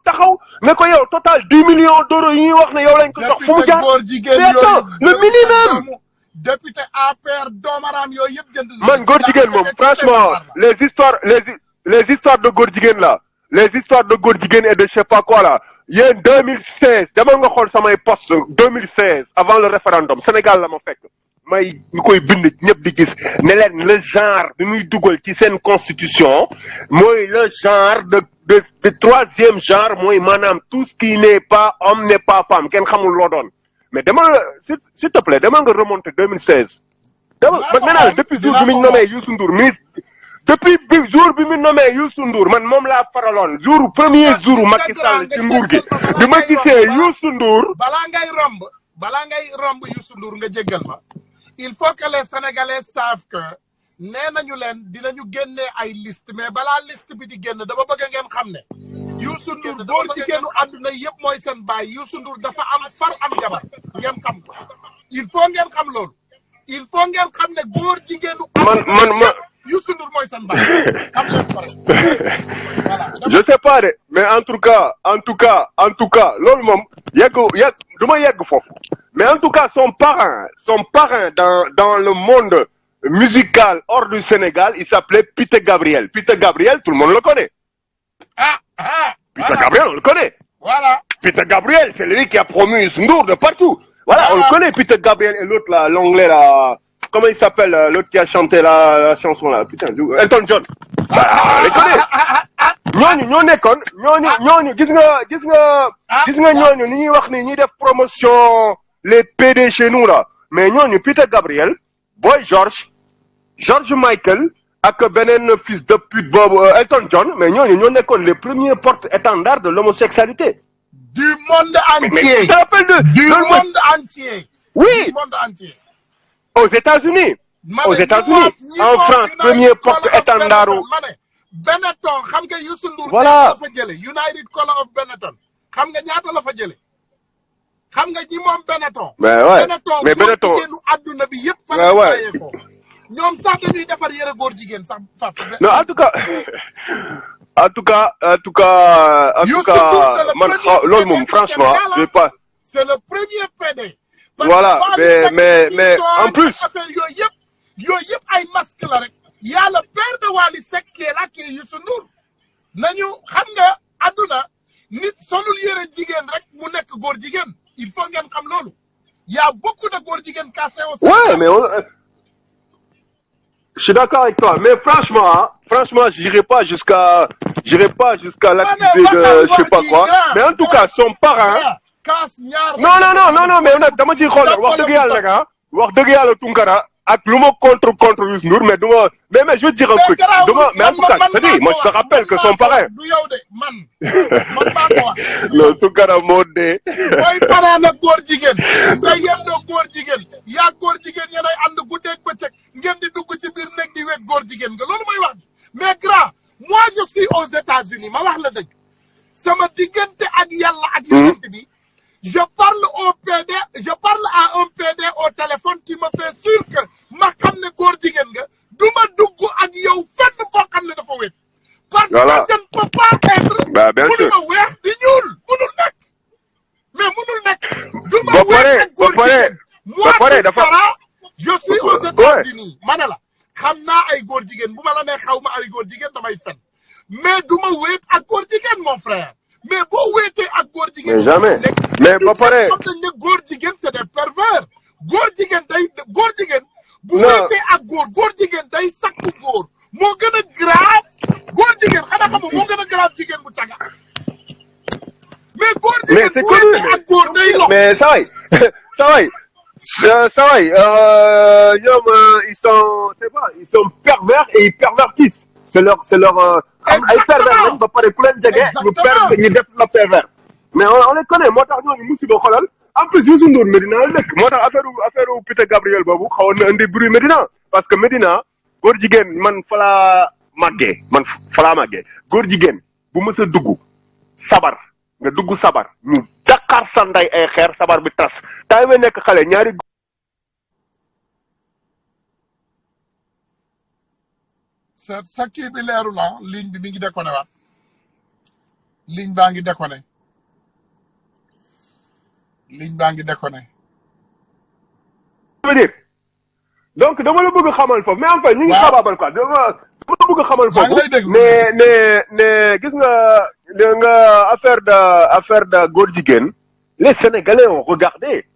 taxaw ne ko yow total 10 millions d'euros yi ñuy wax ne yow lañ ko jox fu mu jaar mais attends le minimum député APR doomaram yooyu yëpp jënd man góor jigéen moom franchement les histoires de góor jigéen là les histoires de góor jigéen et de je sais pas quoi là yéen 2016 demal nga xool samay poste 2016 avant le référendum Sénégal la ma fekk may ñu koy bind ñëpp di gis ne leen le genre bi muy dugal ci seen constitution mooy le genre de troisième genre mooy maanaam tout ce qui n'est pas homme n'est pas femme kenn xamul loo doon mais demal s'il te plaît demal nga remonter 2016 demal maintenant depuis jour bi mu nommé Youssou Ndour ministre depuis jour bi mu nommé Youssou Ndour man moom laa faraloon premier jour Macky Sall ci nguur gi bi ma gisee Youssou Ndour balaa ngay romb Youssou Ndour nga jéggal ma il faut que les Sénégalais savent que nee nañu leen dinañu génne ay liste mais balaa liste bi di génn dama bëgg ngeen xam ne Youssou Ndour góor jigéenu àdduna yëpp mooy seen baay Youssou Ndour dafa am far am jabar ngeen xam ko il faut ngeen xam loolu il faut ngeen xam ne góor jigéenu Youssou Ndour mooy seen bàyyi xam leen ko rek voilà. Je sais pas de mais en tout cas loolu moom yegg du ma yegg foofu mais en tout cas son parrain dans le monde musical hors du Sénégal il s'appelait Peter Gabriel. Peter Gabriel tout le monde le connaît. Peter Gabriel on le connaît. Voilà. Peter Gabriel c'est lui qui a promu Youssou Ndour de partout. Voilà on le connaît Peter Gabriel et l'autre là l'anglais là comment il s'appelle l'autre qui a chanté la chanson là putain Elton John. Bah on les connaît. ñoo nekkoon ñooñu gis nga ñooñu ni ñuy wax ni ñuy def promotion les PD chez nous là mais ñooñu Peter Gabriel Boy George Michael ak beneen fils de pute boobu Elton John mais ñooñu ñoo nekkoon les premiers porte-étendards de l'homosexualité du monde entier. Mais ça rappelle du monde entier. Oui. Du monde entier. Aux États-Unis en France premier porte-étendard Benetton xam nga Youssou Ndour voilà la fa jële United Color of Benetton xam nga ñaata la fa jële xam nga ñi moom Benetton mais Benetton jigéenu adduna bi yëpp fa la bàyyee ko ñoom sax dañuy defar yëre góor jigéen sax faf non en tout cas man loolu moom franchement je vais pas c'est le premier PD voilà mais en plus yooyu yëpp ay masque la rek y a le père de Wally Seck qui est là qui est Youssou Ndour nañu xam nga adduna nit solul yëre jigéen rek mu nekk góor jigéen il faut ngeen xam loolu y a beaucoup de góor jigéen cassé aussi. Ouais mais je suis d'accord avec toi mais franchement j'irai pas jusqu'à l'accuser de je sais pas quoi mais en tout cas son parrain non mais nag dama ciy xool wax dëgg yàlla nag wax dëgg yàlla Tunkara ak lu ma contre Youssou Ndour mais duma mais je veux dire un truc duma mais en tout cas c'est-à-dire moi je te rappelle que son parrain du yow de man maa ko wax non Tunkara moo dee mooy parrain ak góor jigéen nga yendoo góor jigéen yaa góor jigéen yéenay ànd guddeeg bëccëg ngeen di dugg ci biir nekk di wet góor jigéen nga loolu mooy wax mais grand moi je suis aux États-Unis ma wax la dëgg sama diggante ak yàlla ak yonent bi je parle à un PD au téléphone qui me fait sûr que ma xam ne góor jigéen nga du ma dugg ak yow fenn foo xam ne dafa wét parce que je ne peux pas être mënu ma weex di ñuul mënul nekk mais mënul nekk du ma weex ak góor jigéen moi dafa je suis aux États-Unis ma ne la xam naa ay góor jigéen bu ma la nee xaw ma ay góor jigéen damay fen mais du ma wéet ak góor jigéen mon frère mais boo wéetee ak góor jigéen. mais jamais mais ba pare xam nañ ne góor jigéen c'est des pervers góor jigéen bu wéetee ak góor jigéen day sakku góor moo gën a grave góor jigéen xanaa xam moo gën a grave jigéen bu caga mais góor jigéen bu wéetee ak góor day lox mais ça va ñoom ils sont pervers et ils pervertissent c'est leur am ay pervers lañ ba pare ku leen jege ñu def la pervers mais on les connaît moo tax ñooñu musiba xolal en plus Youssou Ndour Médina la dëkk moo tax affaire Peter Gabriel boobu xawoon na indi bruit Médina parce que Médina góor jigéen man fa laa màggee góor jigéen bu mës a dugg sabar nga dugg sabar ñu daqaar sa nday ay xeer sabar bi tas tay may nekk xale ñaari sa kii bi leeru la ligne bi mi ngi déconné waat ligne baa ngi déconné dire donc dama la bëgg xamal foofu mais en fait ñu ngi xabaabal quoi dama la bëgg xamal foofu ne gis nga affaire de góor jigéen les Sénégalais ont regardé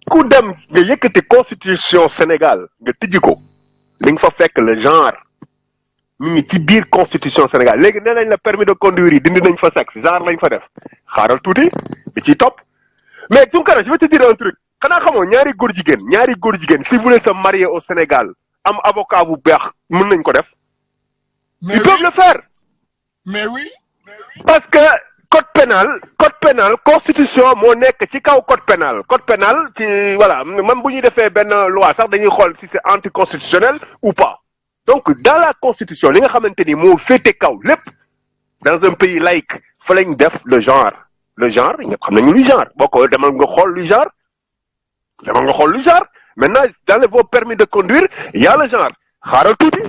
ku dem nga yëkkati constitution Sénégal nga tijji ko li nga fa fekk le genre mi ngi ci biir constitution Sénégal léegi nee nañ la permis de conduire yi dindi nañ fa sexe genre lañ fa def xaaral tuuti bi ciy topp mais Tounkara je vais te dire un truc xanaa xamoo ñaari góor jigéen si vous voulez se marier au Sénégal am avocat bu beex mën nañ ko def. ils peuvent le faire. mais oui. parce que code pénal constitution moo nekk ci kaw code pénal ci voilà même bu ñuy defee benn loi sax dañuy xool si c'est anticonstitutionnel ou pas. donc dans la constitution li nga xamante ni moo féete kaw lépp dans un pays laïque fa lañ def le genre ñëpp xam nañu luy genre boo ko demal nga xool luy genre maintenant dans vos permis de conduire il y a le genre xaaral tuuti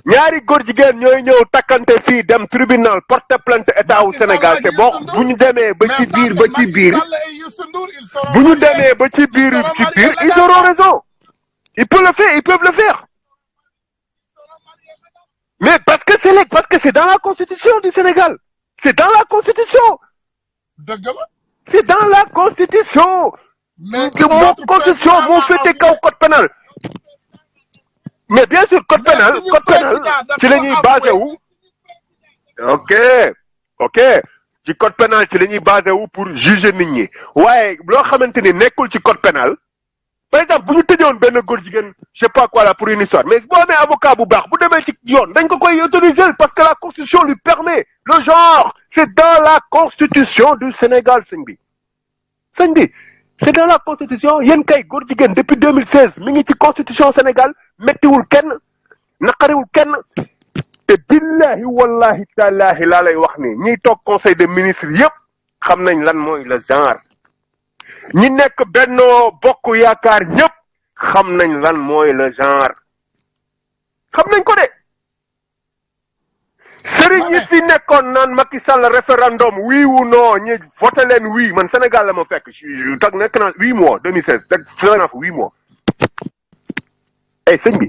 ñaari góor jigéen ñooy ñëw takkante fii dem tribunal porter plainte état wu Sénégal c'est bon bu ñu demee ba ci biir bu ñu demee ba ci biir ils auront raison ils peuvent le faire mais parce que c'est dans la constitution du Sénégal c'est dans la constitution c'est dans la constitution moo constitution moo féete kaw code pénal mais bien sûr code pénal ci la ñuy basé wu ok ci code pénal ci la ñuy basé wu pour juger nit ñi waaye loo xamante ni nekkul ci code pénal par exemple bu ñu tëjoon benn góor jigéen je sais pas quoi là pour une histoire mais boo amee avocat bu baax bu demee ci yoon dañ ko koy autoriser parce que la constitution lui permet le genre c'est dans la constitution du Sénégal sëñ bi c'est dans la constitution yéen kay góor jigéen depuis 2016 mi ngi ci constitution Sénégal méttiwul kenn naqariwul kenn te billahi wallahi taalahi laa lay wax ni ñiy toog conseil des ministres yëpp xam nañ lan mooy le genre ñi nekk Benno Bokk Yaakaar ñëpp xam nañ lan mooy le genre xam nañ ko de sëriñ ñi fi nekkoon naan Macky Sall référendum oui ou non ñi voté leen oui man Sénégal la ma fekk tag nekk naa 8 mois 2016 teg fekk naa fa 8 mois sëñ bi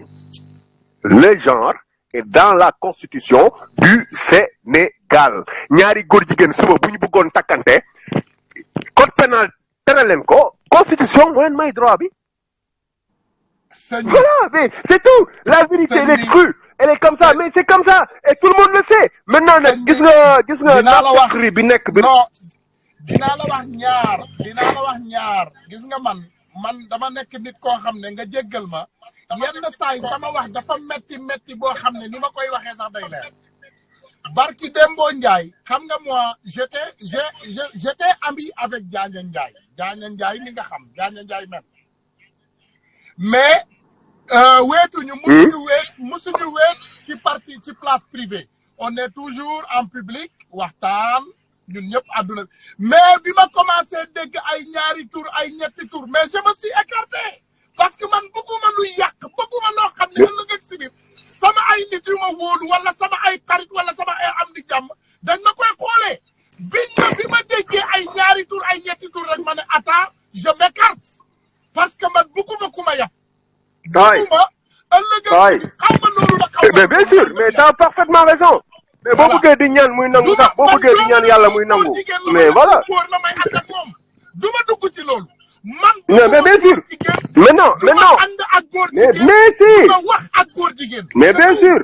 le genre est dans la constitution du Sénégal ñaari góor jigéen suba bu ñu bëggoon takkante code pénal tere leen ko constitution moo leen may droit bi voilà mais c'est tout la vérité elle est crue elle est comme ça mais c'est comme ça et tout le monde le sait maintenant nag gis nga naafeq bi nekk bi non dinaa la wax ñaar gis nga man dama nekk nit koo xam ne nga jéggal ma yenn saa yi sama wax dafa metti boo xam ne ni ma koy waxee sax day leer barki Dembo Ndiaye xam nga moi j'étais ami avec Diagne Ndiaye mi nga xam Diagne Ndiaye même mais weetuñu musuñu weet ci parti ci place privée on est toujours en public waxtaan ñun ñëpp àdduna mais bi ma commencé dégg ay ñaari tour ay ñetti tour mais je me suis écarté parce que man bëgguma luy yàq bëgguma loo xam ne ëllëg ak si biir sama ay nit yu ma wóolu wala sama ay xarit wala sama ay am di jàmm dañ ma koy xoolee bi ma déggee ay ñaari tour ay ñetti tour rek ma ne attends je m'écarte parce que man bëgguma ku ma yàq bëgguma ëllëg ak xam nga loolu la xam mais bien sûr mais t'as parfaitement raison mais boo bëggee di ñaan muy nangu sax boo bëggee di ñaan yàlla muy nangu mais voilà la may ànd ak moom du ma dugg ci loolu man mais bien sûr mais non ànd ak góor jigéen mais si ma wax ak góor jigéen mais bien sûr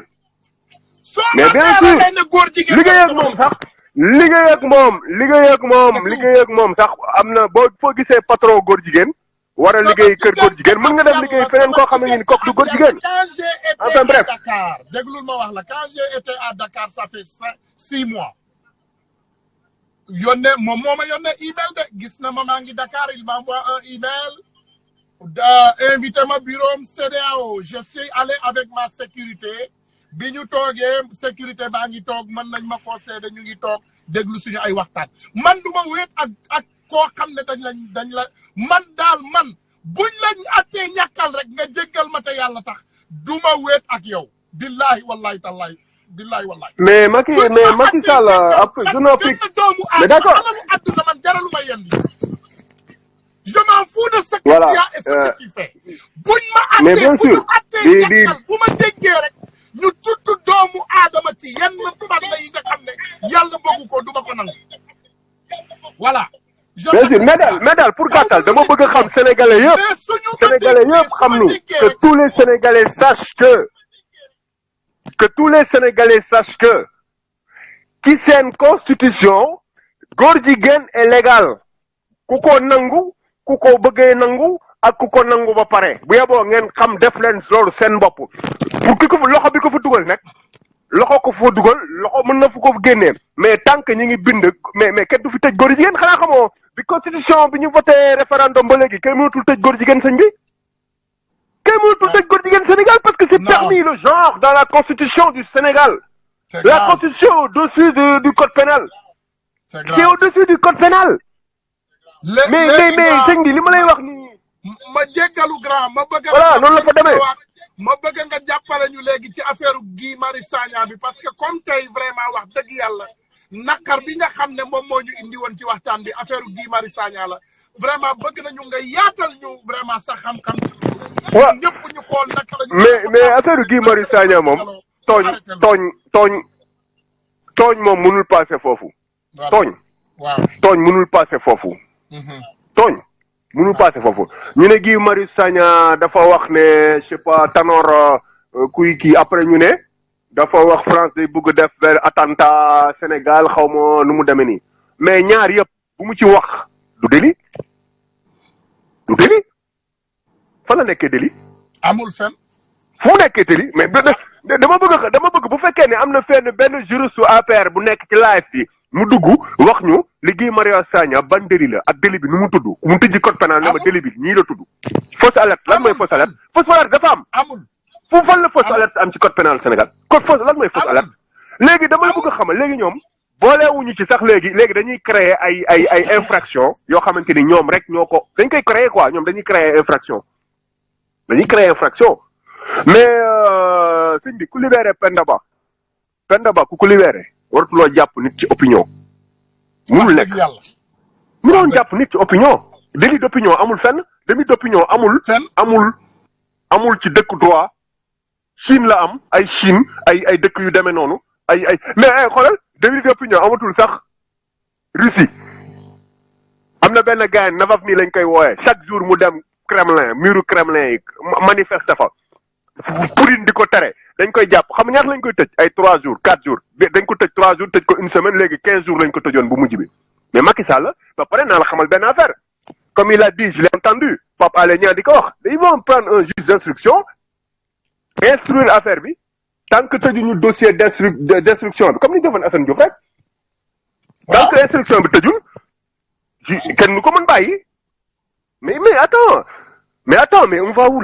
liggéey ak moom sax am na boo foo gisee patron góor jigéen war a liggéey kër góor jigéen mën nga dem liggéey feneen koo xam ne ni kooku du góor jigéen enfin bref Dakar déglul ma wax la quand j'ai été à Dakar ça fait 6 mois yónnee moom moo ma yónnee email de gis na ma maa ngi Dakar il m'envoie un email invité ma bureau CEDEAO je suis allé avec ma sécurité bi ñu toogee sécurité baa ngi toog mën nañ ma conseillé ñu ngi toog déglu suñu ay waxtaan man du ma wéet ak koo xam ne dañ la man buñ lañ attee ñàkkal rek nga jéggal ma te yàlla tax du ma wéet ak yow billahi wallahi tallahi billahi wallahi mais Macky Sall mais d'accord alalu adduna man jaralu ma yendi je m'en fous de ce que voilà tu as et ce que tu fais buñ ma mais attee bien sûr ñàkkal bu ma déggee rek ñu tudd doomu aadama ci yenn fànn yi nga xam ne yàlla bëggu ko du ma ko nangu voilà bien sûr mais daal pour gàttal dama bëgg a xam sénégalais yëpp xam nu que tous les sénégalais sachent que ki seen constitution góor jigéen est légal ku ko nangu ku ko bëggee nangu ak ku ko nangu ba pare bu yeboo ngeen xam def leen loolu seen bopp pour ki ko loxo bi ko fa dugal nag loxo ko fa dugal loxo mën na fu ko fa génnee mais tant que ñi ngi bind mais kenn du fi tëj góor jigéen xanaa xamoo bi constitution bi ñu voté référendum ba léegi kenn mënatul tëj góor jigéen sëñ bi kenn mënatul tëj góor jigéen Sénégal parce que c'est permis le genre dans la constitution du Sénégal la constitution au-dessus du code pénal c'est au-dessus du code pénal mais sëñ bi li ma lay wax nii ma jéggalu grand ma bëgg voilà noonu la fa demee ma bëgg nga jàppale ñu léegi ci affaire Guy Marius Sagna bi parce que comme tey vraiment wax dëgg yàlla naqar bi nga xam ne moom moo ñu indi woon ci waxtaan bi affaire Guy Marius Sagna la vraiment bëgg nañu nga yaatal ñu vraiment sa xam-xam. waaw ñëpp ñu xool naka la ñu. mais affaire Guy Marius Sagna moom tooñ moom mënul passé foofu. tooñ mënul passé foofu. tooñ mënul passé foofu ñu ne Guy Marius Sagna dafa wax ne je sais pas Tanor kuy kii après ñu ne dafa wax France day bëgg def vers attentat Sénégal xaw ma nu mu demee nii mais ñaar yëpp bu mu ci wax du délit fan la nekkee délit. amul fen fu mu nekkee délit mais dama bëgg bu fekkee ne am na fenn benn juriste su APR bu nekk ci live bi mu dugg wax ñu li Guy Marius Sagna ban délit la ak délit bi nu mu tudd mu tëjji code pénal ne ma délit bi ñii la tudd. fausse alerte lan mooy fausse alerte fausse alerte dafa am. amul fu fan la fausse alerte am ci code pénal Sénégal code fausse lan mooy fausse alerte. léegi damay bëgg a xamal léegi ñoom boolewuñu ci sax léegi dañuy créer ay infraction yoo xamante ni ñoom rek ñoo ko dañ koy créer quoi ñoom dañuy créer infraction mais sëñ bi ku libéré Penda Ba ku ko libéré waratuloo jàpp nit ci opinion. munul nekk mënoon jàpp nit ci opinion. délit d'opinion amul fenn délit d'opinion amul ci dëkk droit Chine la am ay Chine ay dëkk yu demee noonu mais xoolal délit d'opinion amatul sax Russie am na benn gars Navalny lañ koy wooyee chaque jour mu dem Kremlin muru Kremlin yi manifeste fa Poutine di ko tere dañ koy jàpp xam nga ñaata lañ koy tëj ay 3 jours 4 jours dañ ko tëj 3 jours tëj ko une semaine léegi 15 jours lañ ko tëjoon bu mujj bi mais Macky Sall ba pare naa la xamal benn affaire comme il a dit je l'ai entendu Pape Alé Niang di ko wax ils vont prendre un juge d'instruction instruire affaire bi tant que tëjuñu dossier d'instruction bi comme ni ñu defoon Assane Diouf rek. tant que instruction bi tëjul kenn nu ko mën bàyyi mais attends mais on va où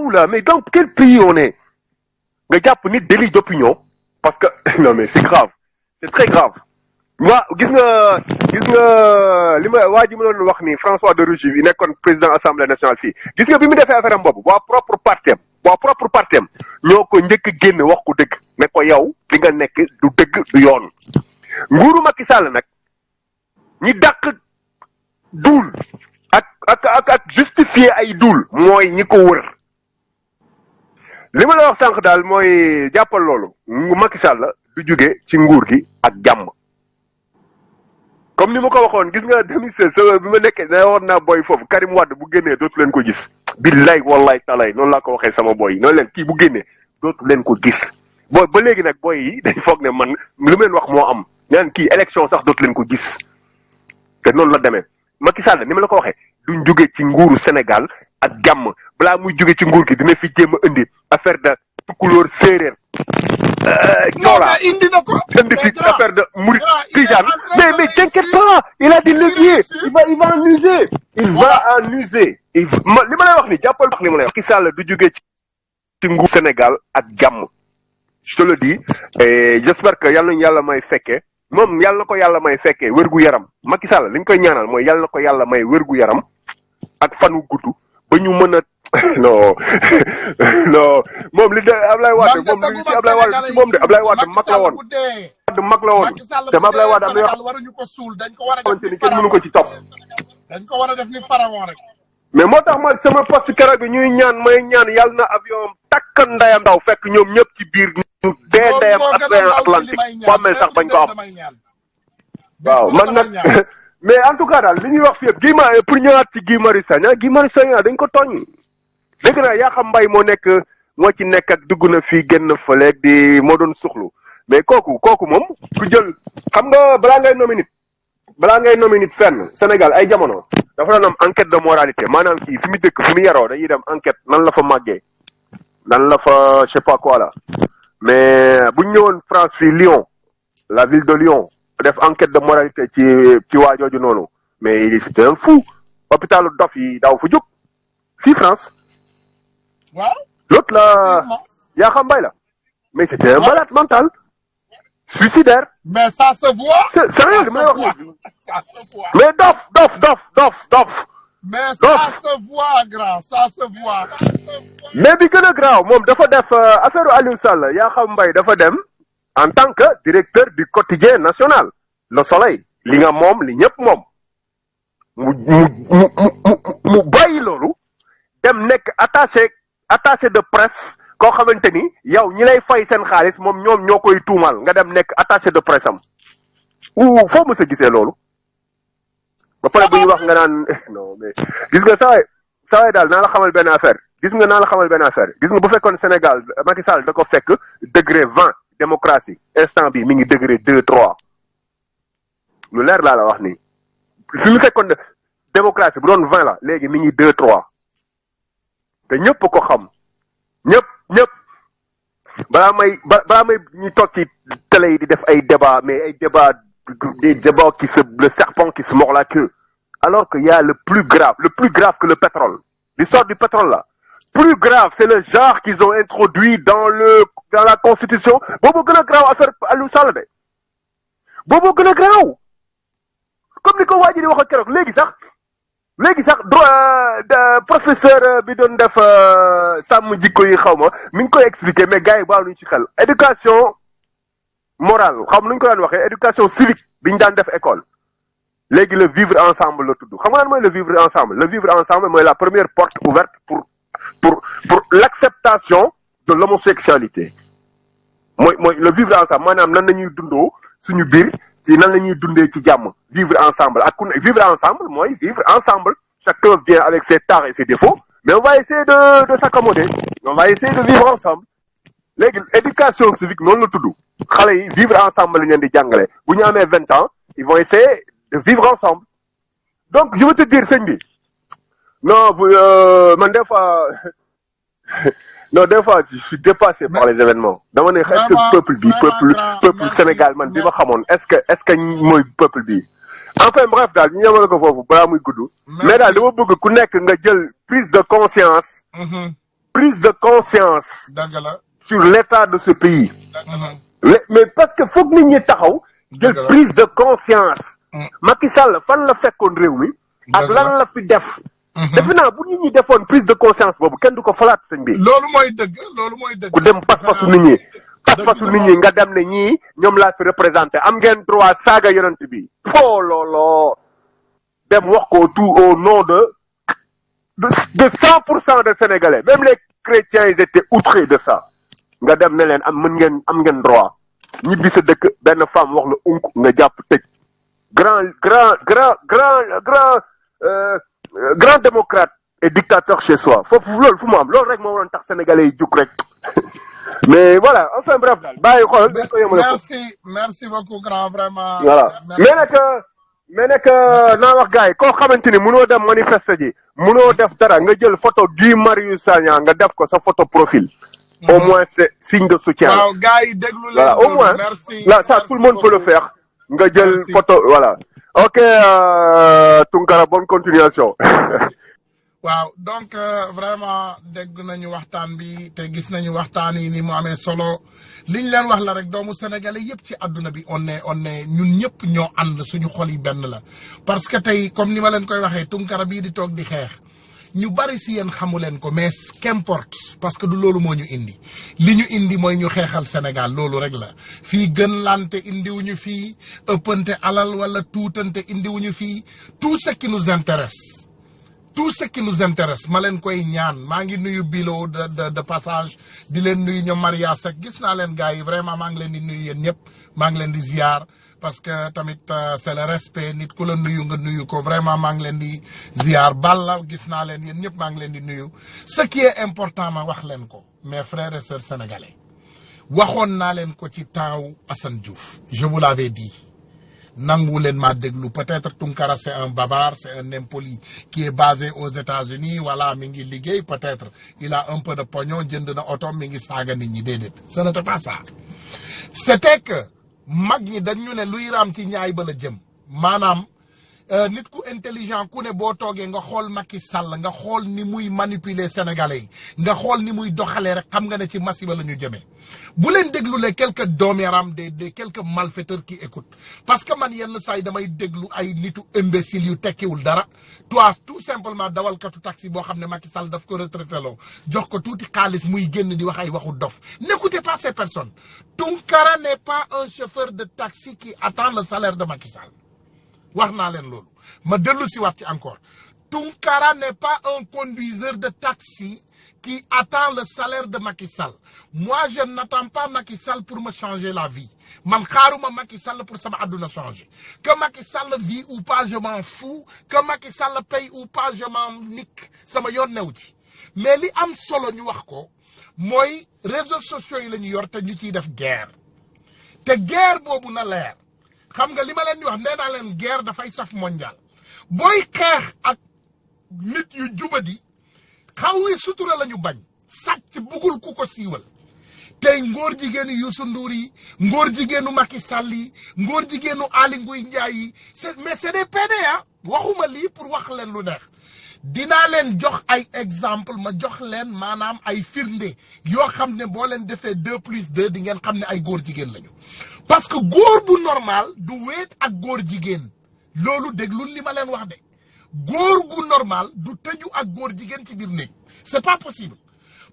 là. Mais dans quel pays on est nga jàpp nit délit d'opinion parce que non mais c'est grave c'est très grave. gis nga li ma waa ji ma doon wax ni François de Rugy yi nekkoon président assemblée nationale fii gis nga bi mu defee affaire am boobu waa propre partem ñoo ko njëkk a génn wax ko dëgg ne ko yow li nga nekk du dëgg du yoon. nguuru Macky Sall nag ñi dàq duul ak justifier ay duul mooy ñi ko wër li ma la wax sànq daal mooy jàppal loolu Macky Sall du jóge ci nguur gi ak jàmm comme ni ma ko waxoon gis nga 2016 bi ma nekkee ne woon naa boy foofu Karim Wade bu génnee dootu leen ko gis billaay wallaay talay noonu laa ko waxee sama boy yi noonu leen kii bu génnee dootu leen ko gis booy ba léegi nag boy yi dañ foog ne man li ma leen wax moo am ñaan kii élection sax dootu leen ko gis te noonu la demee Macky Sall ni ma la ko waxee duñ jóge ci nguuru Sénégal ak jàmm balaa muy jóge ci nguur gi dina fi jéem a indi affaire de tukulóor séeréer. Joola indi na ko indi fi affaire de Mouride Tidiane mais t'inquiète pas il a des leviers il va en user. il va en user. li ma lay wax ni jàppal wax li ma lay wax. Macky Sall du jóge ci nguuru Sénégal ak jàmm je te le dis et j'espère que yàlla nañu yàlla may fekkee. moom yàlla na ko yàlla may fekkee wérgu yaram Macky Sall li ñu koy ñaanal mooy yàlla na ko yàlla may wérgu yaram ak fanu gudd ba ñu mën a non moom li de Ablaye Wade moom li ci Ablaye Wade moom de Ablaye Wade mag la woon. mag la woon te Ablaye Wade am na yoo xamante ni kenn mënu ko ci topp. dañ ko war a def ni pharaon rek. mais moo tax ma sama poste keroog bi ñuy ñaan yàlla na avion takk ndayam ndaw fekk ñoom ñëpp ci biir ñu dee ndeyam océan Atlantique boo amee sax bañ ko am. waaw man nag mais en tout cas daal li ñuy wax fii yëpp pour ñëwaat ci Guy Marius Sagna dañ ko tooñ. dégg naa yaa xam mbay moo ci nekk ak dugg na fii génn fële di moo doon suxlu mais kooku moom ku jël xam nga balaa ngay nommer nit fenn Sénégal ay jamono dafa doon am enquête de moralité maanaam kii fi mu dëkk fi mu yaroo dañuy dem enquête nan la fa màggee nan la fa je sais pas quoi là mais bu ñu ñëwoon France fii Lyon la ville de Lyon def enquête de moralité ci waa jooju noonu mais c'était un fou hôpitalu dof yi daaw fu jóg fii France. waaw l'autre là yaa xam mbay la mais c'était un malade mental suicidaire. mais ça se voit. c'est sérieux li may wax nii ça se voit. mais dof. mais donc ça se voit grand ça se voit. mais bi gën a graaw moom dafa def affaire Aliou Sall yaa xam mbay dafa dem en tant que directeur du quotidien national Le Soleil li nga moom li ñëpp moom mu bàyyi loolu dem nekk attaché de presse koo xamante ni yow ñi lay fay seen xaalis moom ñoom ñoo koy tuumal nga dem nekk attaché de presse am foo mës a gisee loolu ba pare bu ñu wax nga naan non mais gis nga saa waay daal naa la xamal benn affaire gis nga bu fekkoon Sénégal Macky Sall da ko fekk degré 20 démocratie instant bi mi ngi degré 2-3 lu leer laa la wax nii fi mu fekkoon démocratie bu doon 20 la léegi mi ngi 2-3 te ñëpp ko xam ñëpp balaa may ñi toog ci télé yi di def ay débat mais ay débat des débats le serpent qui se mord la queue alors qu'il y a le plus grave que le pétrole l'histoire du pétrole là plus grave c'est le genre qu'ils ont introduit dans la constitution boobu gën a grave affaire Aliou Sall de boobu gën a grave comme ni ko waa ji di waxoon keroog léegi sax professeur bi doon def sàmm jikko yi xaw ma mi ngi koy expliquer mais gars yi baax nuñ ci xel éducation morale xam nuñ ko daan waxee éducation civique bi ñu daan def école léegi le vivre ensemble la tudd xam nga lan mooy le vivre ensemble mooy la première porte ouverte pour l'acceptation de l'homosexualité mooy le vivre ensemble maanaam nan nañuy dundoo suñu biir ci nan la ñuy dundee ci jàmm vivre ensemble vivre ensemble mooy vivre ensemble chacun vient avec ses tares et ses défauts mais on va essayer de s'accommoder on va essayer de vivre ensemble léegi éducation civique noonu la tudd xale yi vivre ensemble la ñu leen di jàngale bu ñu amee 20 ans ils vont essayer de vivre ensemble donc je veux te dire sëñ bi non man des fois non des fois je suis dépassé par les événements dama ne est-ce que peuple Sénégal man bi ma xamoon est-ce que mooy peuple bi enfin bref daal ñu ñamala ko foofu balaa muy gudd mais daal dama bëgg ku nekk nga jël prise de conscience sur l'état de ce pays mais parce que foog nit ñi taxaw jël prise de conscience Macky Sall fan la fekkoon réew mi ak lan la fi def defe naa bu nit ñi defoon prise de conscience boobu kenn du ko falaat sëñ bi loolu mooy dëgg ku dem pas-pasu nit ñi nga dem ne ñii ñoom laa fi représenté am ngeen droit saaga yonent bi looloo dem wax ko tout au nom de 100% de Sénégalais même les chrétiens ils étaient outrés de ça nga dem ne leen am ngeen droit ñibbi sa dëkk benn femme wax la nga jàpp tëj grand démocrate et dictateur chez soi foofu loolu fu mu am loolu rek moo waroon tax sénégalais yi juk rek mais voilà enfin bref daal bàyyi xool dañ ko yemale merci beaucoup grand vraiment voilà mais nag naa wax gars yi koo xamante ni mënoo dem manifester ji mënoo def dara nga jël photo Guy Marius Sagna nga def ko sa photo profil au moins c'est signe de soutien waaw gars yi déglu leen voilà au moins là ça tout le monde peut le faire nga jël photo voilà ok Tunkara bonne continuation waaw donc vraiment dégg nañu waxtaan bi te gis nañu waxtaan yi ni mu amee solo liñ leen wax la rek doomu sénégalais yëpp ci àdduna bi on est ñun ñëpp ñoo ànd suñu xol yi benn la parce que tey comme ni ma leen koy waxee Tunkara bii di toog di xeex ñu bari si yéen xamu leen ko mais qu'importe parce que du loolu moo ñu indi li ñu indi mooy ñu xeexal Sénégal loolu rek la fii gën lante indiwuñu fii ëppante alal wala tuutante indiwuñu fii tout ce qui nous intéresse ma leen koy ñaan maa ngi nuyu Bilo de passage di leen nuyu ñoom Maria Seck gis naa leen gars yi vraiment maa ngi leen di nuyu yéen ñëpp maa ngi leen di ziar parce que tamit c'est le respect nit ku la nuyu nga nuyu ko vraiment maa ngi leen di ziar Balla gis naa leen yéen ñëpp maa ngi leen di nuyu ce qui est important ma wax leen ko mes frères et sœurs sénégalais waxoon naa leen ko ci temps Assane Diouf je vous l'avais dit nangu leen maa déglu peut-être Tunkara c'est un bavard c'est un impoli qui est basé aux États-Unis voilà mi ngi liggéey peut-être il a un peu de pognon jënd na oto mi ngi saaga nit ñi déedéet ce n'était pas ça c'était que mag ñi dañu ne luy raam ci ñaay ba la jëm maanaam nit ku intelligent ku ne boo toogee nga xool Macky Sall nga xool ni muy manipuler sénégalais yi nga xool ni muy doxalee rek xam nga ne ci masiba la ñu jëmee bu leen déglu les quelques dooméram des quelques malfaiteurs qui écoutent parce que man yenn saa yi damay déglu ay nitu imbécile yu tekkiwul dara toi tout simplement dawalkatu taxi boo xam ne Macky Sall daf ko retraité loo jox ko tuuti xaalis muy génn di wax ay waxu dof n'écoutez pas ces personnes Tounkara n'est pas un chauffeur de taxi qui attend le salaire de Macky Sall wax naa leen loolu ma dellu si waat ci encore Tounkara n'est pas un conduiseur de taxi qui attend le salaire de Macky Sall moi je n'attends pas Macky Sall pour me changer la vie man xaaruma Macky Sall pour sama àdduna changer que Macky Sall vit ou pas je m'en fous que Macky Sall paye ou pas je m'en nique sama yoon new ci mais li am solo ñu wax ko mooy réseaux sociaux yi la ñu yor te ñu ciy def guerre te guerre boobu na leer xam nga li ma leen di wax nee naa leen guerre dafay saf mondial booy xeex ak nit yu jubadi xaw yi sutura la ñu bañ sàcc bugul ku ko siiwal tey ngóor jigéenu Youssou Ndour yi ngóor jigéenu Macky Sall yi ngóor jigéenu Aly Ngouille Ndiaye yi mais c'est des PD ah waxuma lii pour wax leen lu neex dinaa leen jox ay exemple ma jox leen maanaam ay firnde yoo xam ne boo leen defee 2 plus 2 di ngeen xam ne ay góor jigéen lañu parce que góor bu normal du wéet ak góor jigéen loolu déglul li ma leen wax de góor gu normal du tëju ak góor jigéen ci biir néeg c'est pas possible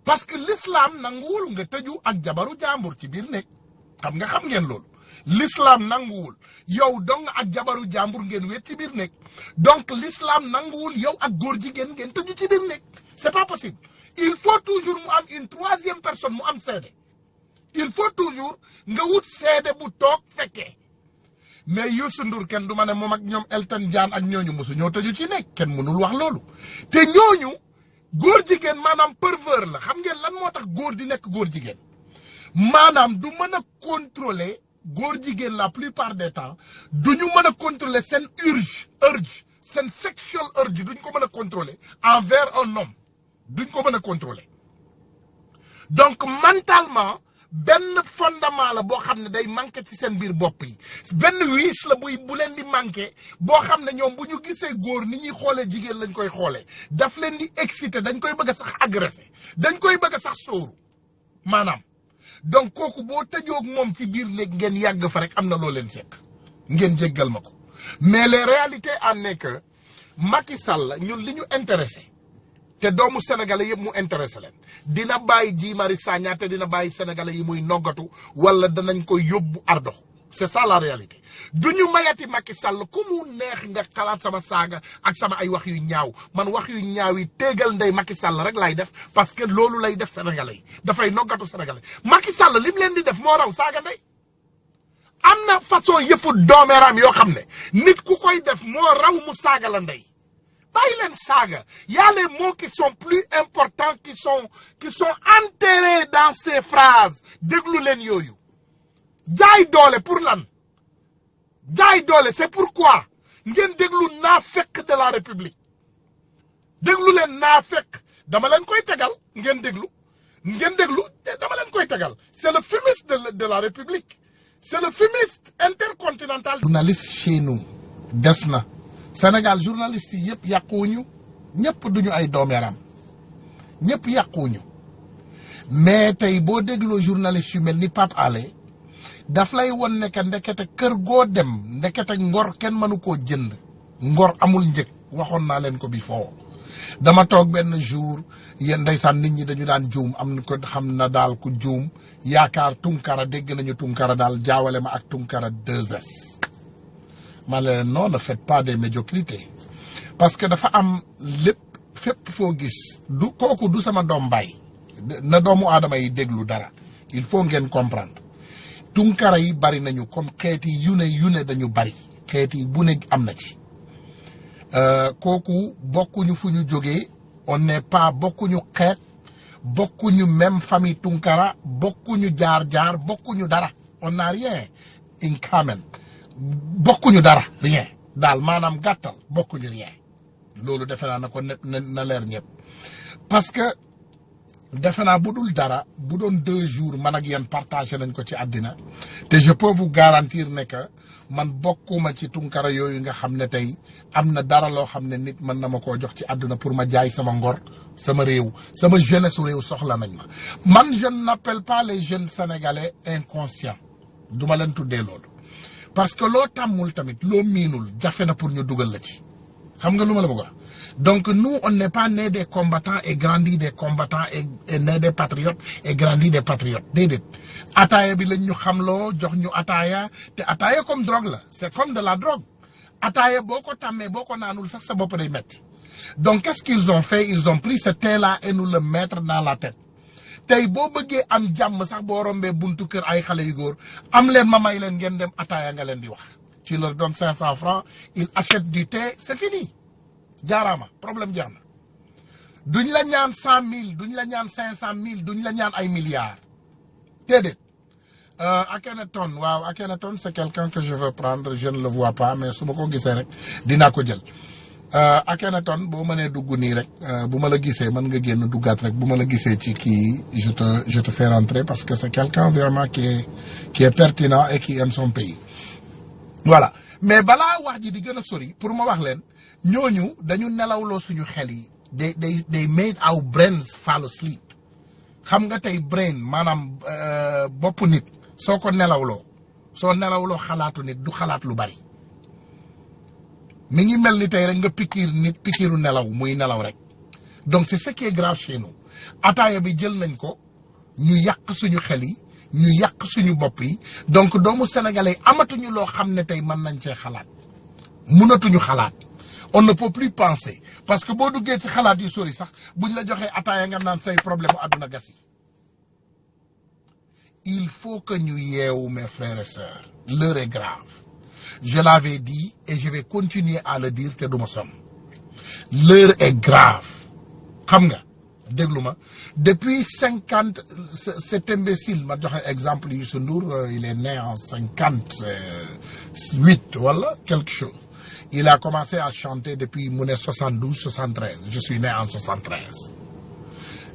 parce que l'islam nanguwul nga tëju ak jabaru jàmbur ci biir néeg xam ngeen loolu l'islam nanguwul yow dong ak jabaru jàmbur ngeen wéet ci biir néeg donc l'islam nanguwul yow ak góor jigéen ngeen tëju ci biir néeg c'est pas possible il faut toujours mu am une troisième personne mu am seede il faut toujours nga wut seede bu toog fekkee mais Youssou Ndour kenn du ma ne moom ak ñoom Elton John ak ñooñu mosu ñoo tëju ci nekk kenn mënul wax loolu te ñooñu góor jigéen maanaam pervers la xam ngeen lan moo tax góor di nekk góor jigéen maanaam du mën a contrôler góor jigéen la plupart des temps du ñu mën a contrôler seen urge seen sexual urge duñ ko mën a contrôler envers un homme duñ ko mën a contrôler donc mentalement benn fondement la boo xam ne day manqué ci seen biir bopp yi benn wiis la bu leen di manqué boo xam ne ñoom bu ñu gisee góor ni ñuy xoolee jigéen lañ koy xoolee daf leen di excité dañ koy bëgg a sax agressé dañ koy bëgg a sax sóoru maanaam donc kooku boo tëjoog moom ci biir néeg ngeen yàgg fa rek am na loo leen seq ngeen jéggal ma ko mais les réalités en est que Macky Sall ñun li ñu intéressé te doomu sénégalais yëpp mu intéressé leen dina bàyyi Guy Marius Sagna te dina bàyyi sénégalais yi muy noggatu wala danañ ko yóbbu ardo c'est ça la réalité du ñu mayati Macky Sall ku mu neex nga xalaat sama saaga ak sama ay wax yu ñaaw man wax yu ñaaw yi téegal ndey Macky Sall rek lay def parce que loolu lay def sénégalais yi dafay noggatu sénégalais Macky Sall lim leen di def moo raw saaga ndey am na façon yëfu doomeeraam yoo xam ne nit ku koy def moo raw mu saaga la ndey bàyyi leen saaga y a les mots qui sont plus importants qui sont enterrés dans ces phrases déglu leen yooyu jaay doole pour lan jaay doole c'est pourquoi ngeen déglu naafeq de la république déglu leen naafeq dama leen koy tegal ngeen déglu dama leen koy tegal c'est le fumiste de la république c'est le fumiste intercontinental. journaliste chez nous des na Sénégal journaliste yi yëpp yàquwuñu ñëpp duñu ay doomeeram ñëpp yàquwuñu mais tey boo dégloo journaliste yu mel ni Pape Alé daf lay won ne que ndekete kër goo dem ndekete ngor kenn mënu koo jënd ngor amul njëg waxoon naa leen ko bi foo dama toog benn jour yéen ndeysaan nit ñi dañu daan juum am na ko xam na daal ku juum yaakaar Tounkara dégg nañu Tounkara daal jaawale ma ak Tounkara 2S ma leen non ne faites pas des médiocrités parce que dafa am lépp fépp foo gis du kooku du sama doom baay na doomu aadama yi déglu dara il faut ngeen comprendre Tounkara yi bari nañu comme xeet yi yu ne dañu bari xeet yi bu ne am na ci kooku bokkuñu fu ñu jógee on n'est pas bokkuñu xeet bokkuñu même famille Tounkara bokkuñu jaar bokkuñu dara on n'a rien in common bokkuñu dara rien daal maanaam gàttal bokkuñu rien loolu defe naa na ko na leer ñëpp parce que defe naa bu dul dara bu doon 2 jours man ak yéen partagé nañ ko ci àddina te je peux vous garantir ne que man bokkuma ci Tunkara yooyu nga xam ne tey am na dara loo xam ne nit mën na ma koo jox ci àdduna pour ma jaay sama ngor sama réew sama jeunesse réew soxla nañ ma man je n'appelle pas les jeunes sénégalais inconscients du ma leen tuddee loolu parce que loo tàmmul tamit loo miinul jafe na pour ñu dugal la ci xam nga lu ma la bëgg wax donc nous on n'est pas né des combattants et grandi des combattants et né des patriotes et grandi des patriotes déedéet ataaya bi lañ ñu xamloo jox ñu ataaya te ataaya comme drogue la c'est comme de la drogue ataaya boo ko tàmmee boo ko naanul sax sa bopp day metti donc qu'est-ce qu'ils ont fait ils ont pris ce thé là et nous le mettre dans la tête tey boo bëggee am jàmm sax boo rombee buntu kër ay xale yu góor am leen ma may leen ngeen dem ataaya nga leen di wax tu leur donnes 500 francs ils achètent du thé c'est fini jaaraama problème jeex na duñ la ñaan 100 000 duñ la ñaan 500 000 duñ la ñaan ay milliards déedéet Akhenaton waaw Akhenaton c'est quelqu'un que je veux prendre je ne le vois pas mais su ma ko gisee rek dinaa ko jël Akhenaton boo mënee dugg nii rek bu ma la gisee mën nga génn duggaat rek bu ma la gisee ci kii je te fais rentrer parce que c'est quelqu'un vraiment qui est pertinent et qui aime son pays voilà mais balaa wax ji di gën a sori pour ma wax leen ñooñu dañu nelawloo suñu xel yi they made our brains fall asleep xam nga tey brain maanaam boppu nit soo ko nelawloo xalaatu nit du xalaat lu bari mi ngi mel ni tey rek nga pikiir nit pikiiru nelaw muy nelaw rek donc c'est ce qui est grave chez nous ataaya bi jël nañ ko ñu yàq suñu xel yi ñu yàq suñu bopp yi donc doomu sénégalais amatuñu loo xam ne tey mën nañ cee xalaat mënatuñu xalaat on ne peut plus penser parce que boo duggee ci xalaat yu sori sax buñ la joxee ataaya nga naan say problème u àdduna gas yi il faut que ñu yeewu mes frères et sœurs l'heure est grave je l'avais dit et je vais continuer à le dire te duma sonn l'heure est grave xam nga déglu ma depuis 50 cet imbécile ma joxe exemple Youssou Ndour il est né en 58 wala quelque chose il a commencé à chanter depuis mu ne 72 73 je suis né en 73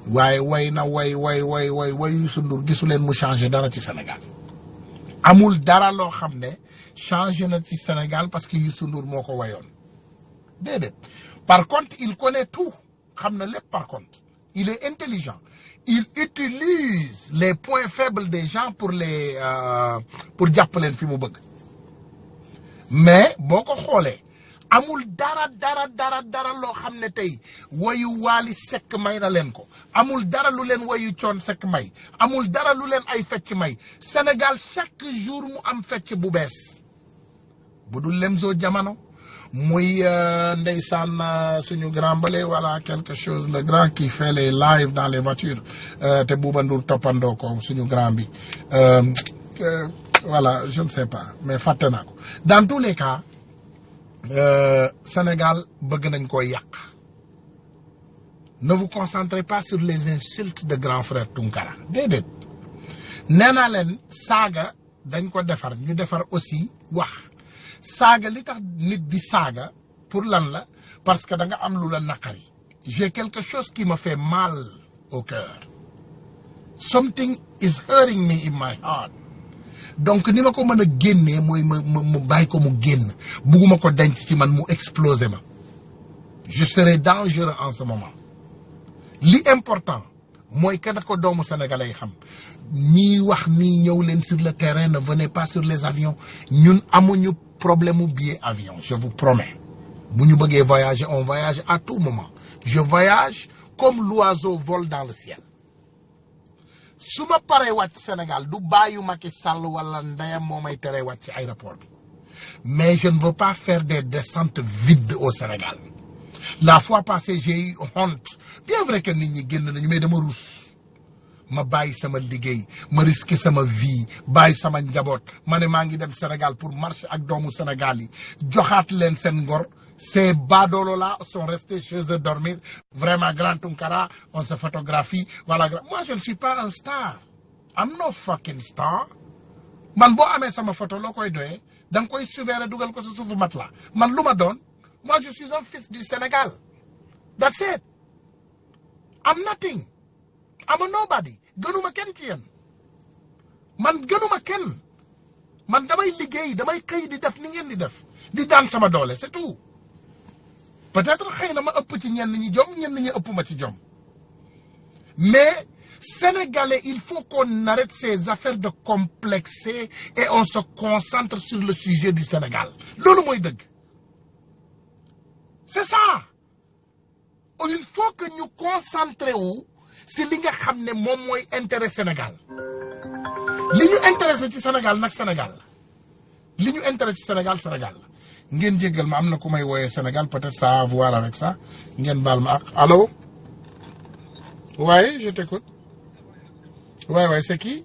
waaye way na way Youssou Ndour gisu leen mu changé dara ci Sénégal amul dara loo xam ne changé na ci Sénégal parce que Youssou Ndour moo ko wayoon déedéet par contre il connaît tout xam na lépp par contre il est intelligent il utilise les points faibles des gens pour jàpp leen fi mu bëgg mais boo ko xoolee amul dara loo xam ne tey wayu Waly Seck may na leen ko amul dara lu leen wayu Thione Seck may amul dara lu leen ay fecc may Sénégal chaque jour mu am fecc bu bees bu dul Lemzo Jamono muy ndeysaan suñu grand bale voilà quelque chose le grand qui fait les live dans les voitures te Bouba Ndour toppandoo ko suñu grand bi voilà je ne sais pas mais fàtte naa ko dans tous les cas Sénégal bëgg nañ koo yàq ne vous concentrez pas sur les insultes de grand frère Tunkara déedéet nee naa leen saaga dañ ko defar ñu defar aussi wax saaga li tax nit di saaga pour lan la parce que da nga am lu la naqari j'ai quelque chose qui me fait mal au cœur something is hurting me in my heart donc ni ma ko mën a génnee mooy mu bàyyi ko mu génn bugguma ko denc ci man mu exploser ma je serai dangereux en ce moment li important mooy que da ko doomu sénégalais yi xam ñii wax nii ñëw leen sur le terrain ne venez pas sur les avions ñun amuñu problème mu billet avion je vous promets bu ñu bëggee voyager on voyage à tout moment je voyage comme l'oiseau vole dans le ciel su ma paree wàcc Sénégal du bàyyu Macky Sall wala ndeyam moo may teree wàcc ci aéroport bi mais je ne veux pas faire des descentes vides au Sénégal la fois passée j'ai eu honte bien vrai que nit ñi génn nañu mais dama rus ma bàyyi sama liggéey ma risqué sama vie bàyyi sama njaboot ma ne maa ngi dem Sénégal pour marcher ak doomu Sénégal yi joxaat leen seen ngor ces badolo là sont restés chez eux dormir vraiment grand Tunkara on se photographie voilà moi je ne suis pas un star I'm no fucking star man boo amee sama photo loo koy doyee da nga koy suvéere dugal ko sa suufu mat la man lu ma doon moi je suis un fils du Sénégal that's it I'm nothing I'm a nobody gënuma kenn ci yéen man gënuma kenn man damay liggéey damay xëy di def ni ngeen di def di daan sama doole c'est tout peut-être xëy na ma ëpp ci ñenn ñi jom ñenn ñi ëpp ma ci jom mais Sénégalais il faut qu'on arrête ces affaires de complexer et on se concentre sur le sujet du Sénégal loolu mooy dëgg c'est ça il faut que ñu concentrer wu si li nga xam ne moom mooy intérêt Sénégal li ñu intéressé ci Sénégal nag Sénégal la li ñu intéressé ci Sénégal Sénégal la ngeen jéggal ma am na ku may wooyee Sénégal peut-être ça a à voir avec ça ngeen baal ma ak allô ouais je t'écoute ouais c'est qui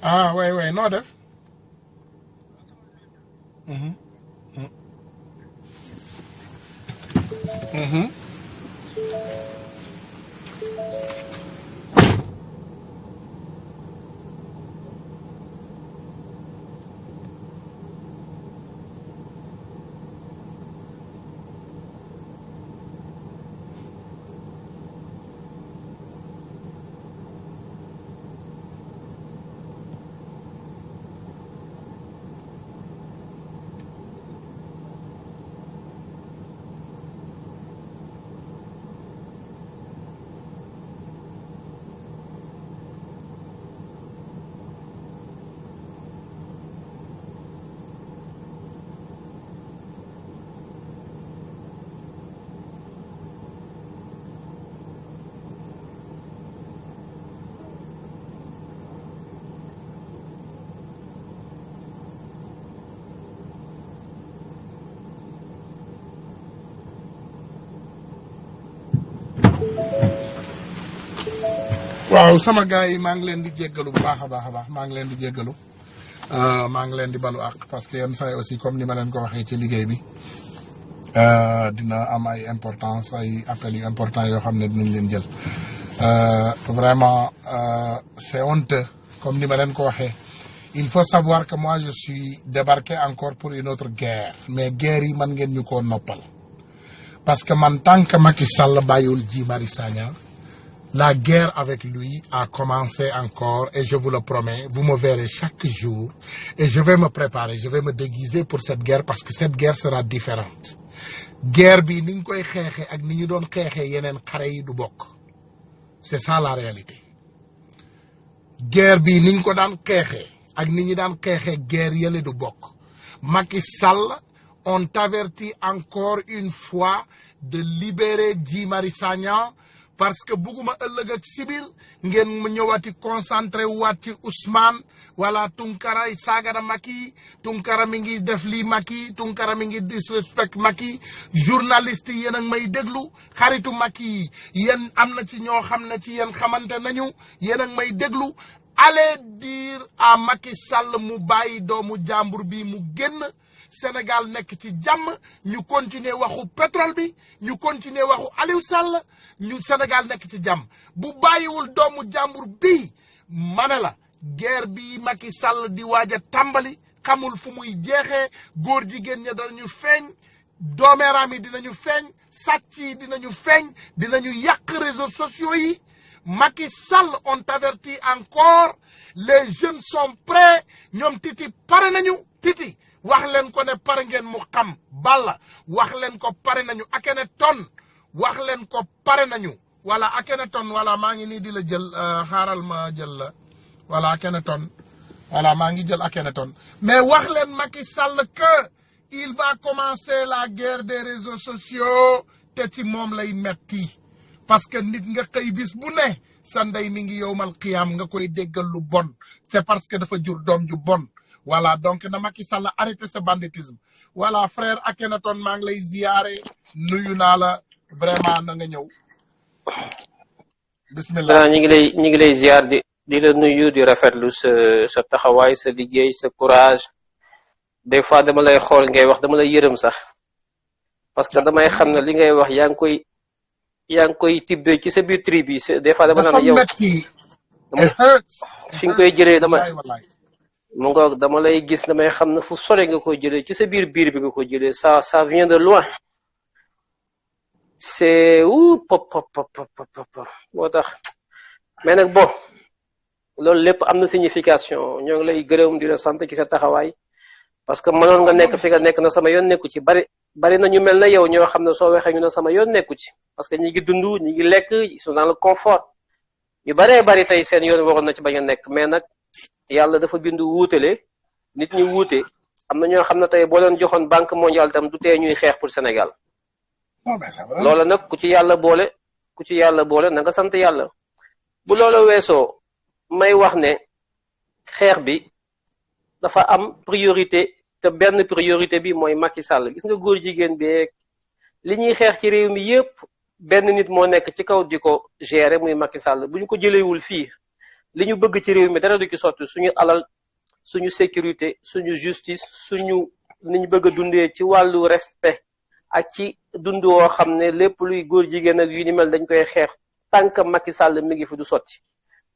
ah ouais noo def waaw sama gars yi maa ngi leen di jéggalu bu baax a baax maa ngi leen di jéggalu maa ngi leen di balu àq parce que yenn saa yi aussi comme ni ma leen ko waxee ci liggéey bi dina am ay importance ay appels yu important yoo xam ne dinañ leen jël vraiment c'est honteux comme ni ma leen ko waxee il faut savoir que moi je suis débarqué encore pour une autre guerre mais guerre yi man ngeen ñu koo noppal parce que man tant que Macky Sall bàyyiwul Guy Marius Sagna la guerre avec lui a commencé encore et je vous le promets, vous me verrez chaque jour et je vais me préparer, je vais me déguiser pour cette guerre parce que cette guerre sera différente. Guerre bi ni ñu koy xeexee ak ni ñu doon xeexee yeneen xare yi du bokk. C'est ça la réalité. Guerre bi ni ñu ko daan xeexee ak ni ñu daan xeexee guerre yële du bokk. Macky Sall, on t'avertit encore une fois de libérer Guy Marius Sagna parce que bugguma ëllëg ak sibil ngeen mu ñëwaati concentré waat ci Ousmane wala Tunkara saagara Macky Tunkara mi ngi def lii Macky Tunkara mi ngi disrespect Macky journaliste yi yéen a may déglu xaritu Macky yi yéen am na ci ñoo xam ne ci yéen xamante nañu yéen a may déglu allez dire à Macky Sall mu bàyyi doomu jàmbur bi mu génn Sénégal nekk ci jàmm ñu continuer waxu pétrole bi ñu continuer waxu Aliou Sall ñu Sénégal nekk ci jàmm bu bàyyiwul doomu jàmbur bi ma ne la guerre bi Macky Sall di waaj a tàmbali xamul fu muy jeexee góor jigéen ña danañu feeñ doomeeraam yi dinañu feeñ sàcc yi dinañu feeñ dinañu yàq réseaux sociaux yi Macky Sall on t'avertit encore les jeunes sont prêts ñoom Titi pare nañu Titi wax leen ko ne pare ngeen mu xam Balla wax leen ko pare nañu Akhenaton wax leen ko pare nañu wala Akhenaton wala maa ngi nii di la jël xaaral ma jël la wala Akhenaton wala maa ngi jël Akhenaton mais wax leen Macky Sall que il va commencer la guerre des réseaux sociaux te ci moom lay metti parce que nit nga xëy bis bu ne sa ndey mi ngi yowmal xiyaam nga koy déggal lu bon c'est parce que dafa jur doom ju bon voilà donc na Macky Sall arrêté ce banditisme voilà frère Akhenaton maa ngi lay ziyaare nuyu naa la vraiment na nga ñëw bismillah ñu ngi lay ziar di la nuyu di rafetlu sa taxawaay sa liggéey sa courage des fois dama lay xool ngay wax dama lay yërëm sax parce que damay xam ne li ngay wax yaa ngi koy tibbee ci sa biir tribu yi des fois dama naan yow fi nga koy jëlee mu ngoog dama lay gis damay xam ne fu sore nga koy jëlee ci sa biir bi nga koy jëlee ça vient de loin c'est pop moo tax mais nag bon loolu lépp am na signification ñoo ngi lay gërëm di la sant ci sa taxawaay parce que mënoon nga nekk fi nga nekk na sama yoon nekku ci bari na ñu mel na yow ñoo xam ne soo waxee ñu ne sama yoon nekku ci parce que ñi ngi dund ñi ngi lekk ils sont dans le confort ñu baree bari tey seen yoon waroon na ci bañ a nekk mais nag yàlla dafa bindu wuutale nit ñi wuute am na ñoo xam ne tey boo leen joxoon banque mondiale tam du tee ñuy xeex pour Sénégal loola nag ku ci yàlla boole na nga sant yàlla bu loola weesoo may wax ne xeex bi dafa am priorité te benn priorité bi mooy Macky Sall gis nga góor jigéen beeg li ñuy xeex ci réew mi yépp benn nit moo nekk ci kaw di ko gérer muy Macky Sall bu ñu ko jëlewul fii li ñu bëgg ci réew mi dara du ci sotti suñu alal suñu sécurité suñu justice suñu ni ñu bëgg a dundee ci wàllu respect ak ci dund woo xam ne lépp luy góor jigéen ak yu ni mel dañ koy xeex tant que Macky Sall mi ngi fi du sotti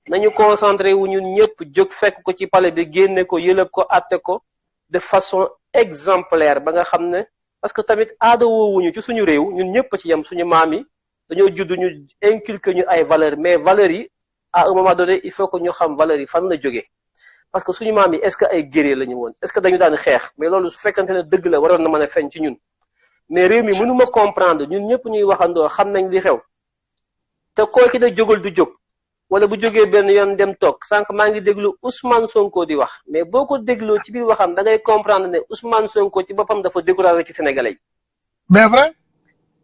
nañu concentré wu ñun ñëpp jóg fekk ko ci palais bi génne ko yëlëb ko àtte ko de façon exemplaire ba nga xam ne parce que tamit aada woowuñu ci suñu réew ñun ñëpp ci yem suñu maam yi dañoo judd ñu inculquer ñu ay valeurs mais valeurs yi à un moment donné il faut que ñu xam valeurs yi fan la jógee parce que suñu maam yi est-ce que ay guerrier la ñu woon est-ce que dañu daan xeex mais loolu su fekkante ne dëgg la waroon na mën a feeñ ci ñun mais réew mi mënuma comprendre ñun ñëpp ñuy waxandoo xam nañ li xew te koo ki da jógal du jóg wala bu jógee benn yoon dem toog sànq maa ngi déglu Ousmane Sonko di wax mais boo ko dégloo ci biir waxam da ngay comprendre ne Ousmane Sonko ci boppam dafa découragé ci sénégalais yi. mais vrai.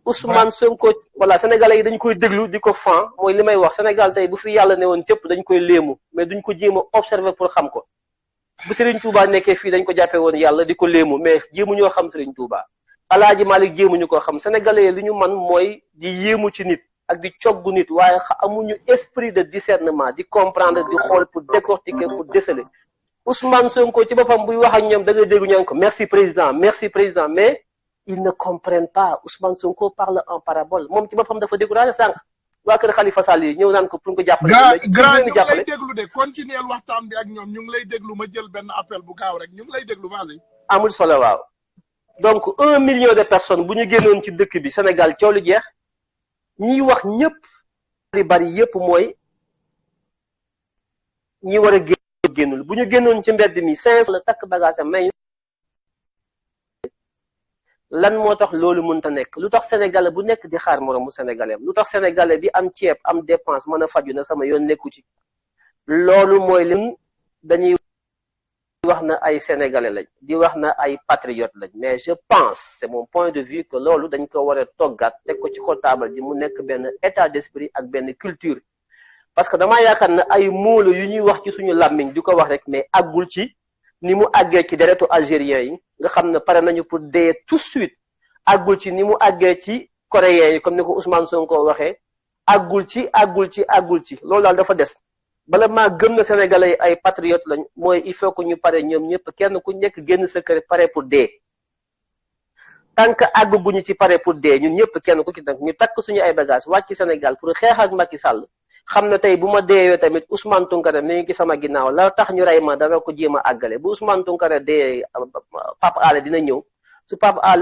Ousmane Sonko voilà sénégalais yi dañ koy déglu di ko fan mooy li may wax Sénégal tey bu fi yàlla ne woon cëpp dañ koy léemu mais duñ ko jéem a observer pour xam ko bu Serigne Touba nekkee fii dañ ko jàppee woon yàlla di ko léemu mais jéemu ñoo xam Serigne Touba Alaaji Malick jéemuñu ko xam sénégalais yi li ñu man mooy di yéemu ci nit. ak di coggu nit waaye amuñu esprit de discernement di comprendre di xool pour décortiquer pour déceler Ousmane Sonko ci boppam buy wax ak ñoom da ngay dégg ñaan ko merci président mais ils ne comprennent pas Ousmane Sonko parle en parabole moom ci boppam dafa découragé sànq waa kër Khalifa Sall yi ñëw naan ko pour nga jàppale. grand ñu ngi lay déglu de continuer waxtaan bi ak ñoom ñu ngi lay déglu ma jël benn appel bu gaaw rek ñu ngi lay déglu vas-y. amul solo waaw donc 1 million de personnes bu ñu génnoon ci dëkk bi Sénégal coow lu jeex. ñiy wax ñëpp li bari yëpp mooy ñi war a génnul bu ñu génnoon ci mbedd mi 500 la takk bagage may lan moo tax loolu mënta nekk lu tax sénégalais bu nekk di xaar moroomu sénégalais lu tax sénégalais bi am ceeb am dépense mën a faju na sama yoon nekku ci loolu mooy lim dañuy wax na ay sénégalais lañ di wax na ay patriotes lañ mais je pense c'est mon point de vue que loolu dañ ko war a toggaat teg ko ci ko taabal ji mu nekk benn état d'esprit ak benn culture parce que damaa yaakaar ne ay mots yu ñuy wax ci suñu làmmiñ di ko wax rek mais àggul ci ni mu àggee ci deretu algériens yi nga xam ne pare nañu pour dee tout de suite àggul ci ni mu àggee ci coréens yi comme ni ko Ousmane Sonko waxee àggul ci loolu daal dafa des bala maa gëm na sénégalais yi ay patriotes lañ mooy il faut que ñu pare ñoom ñëpp kenn ku nekk génn sa kër pare pour dee tant que àgguñu ci pare pour dee ñun ñëpp kenn ku ci nag ñu takk suñu ay bagages wàcc Sénégal pour xeex ak Macky Sall xam na tey bu ma deewee tamit Ousmane Tounkara mi ngi ci sama ginnaaw la tax ñu rey ma dana ko jéem a àggale bu Ousmane Tounkara dee Pape Alé dina ñëw su Pape Alé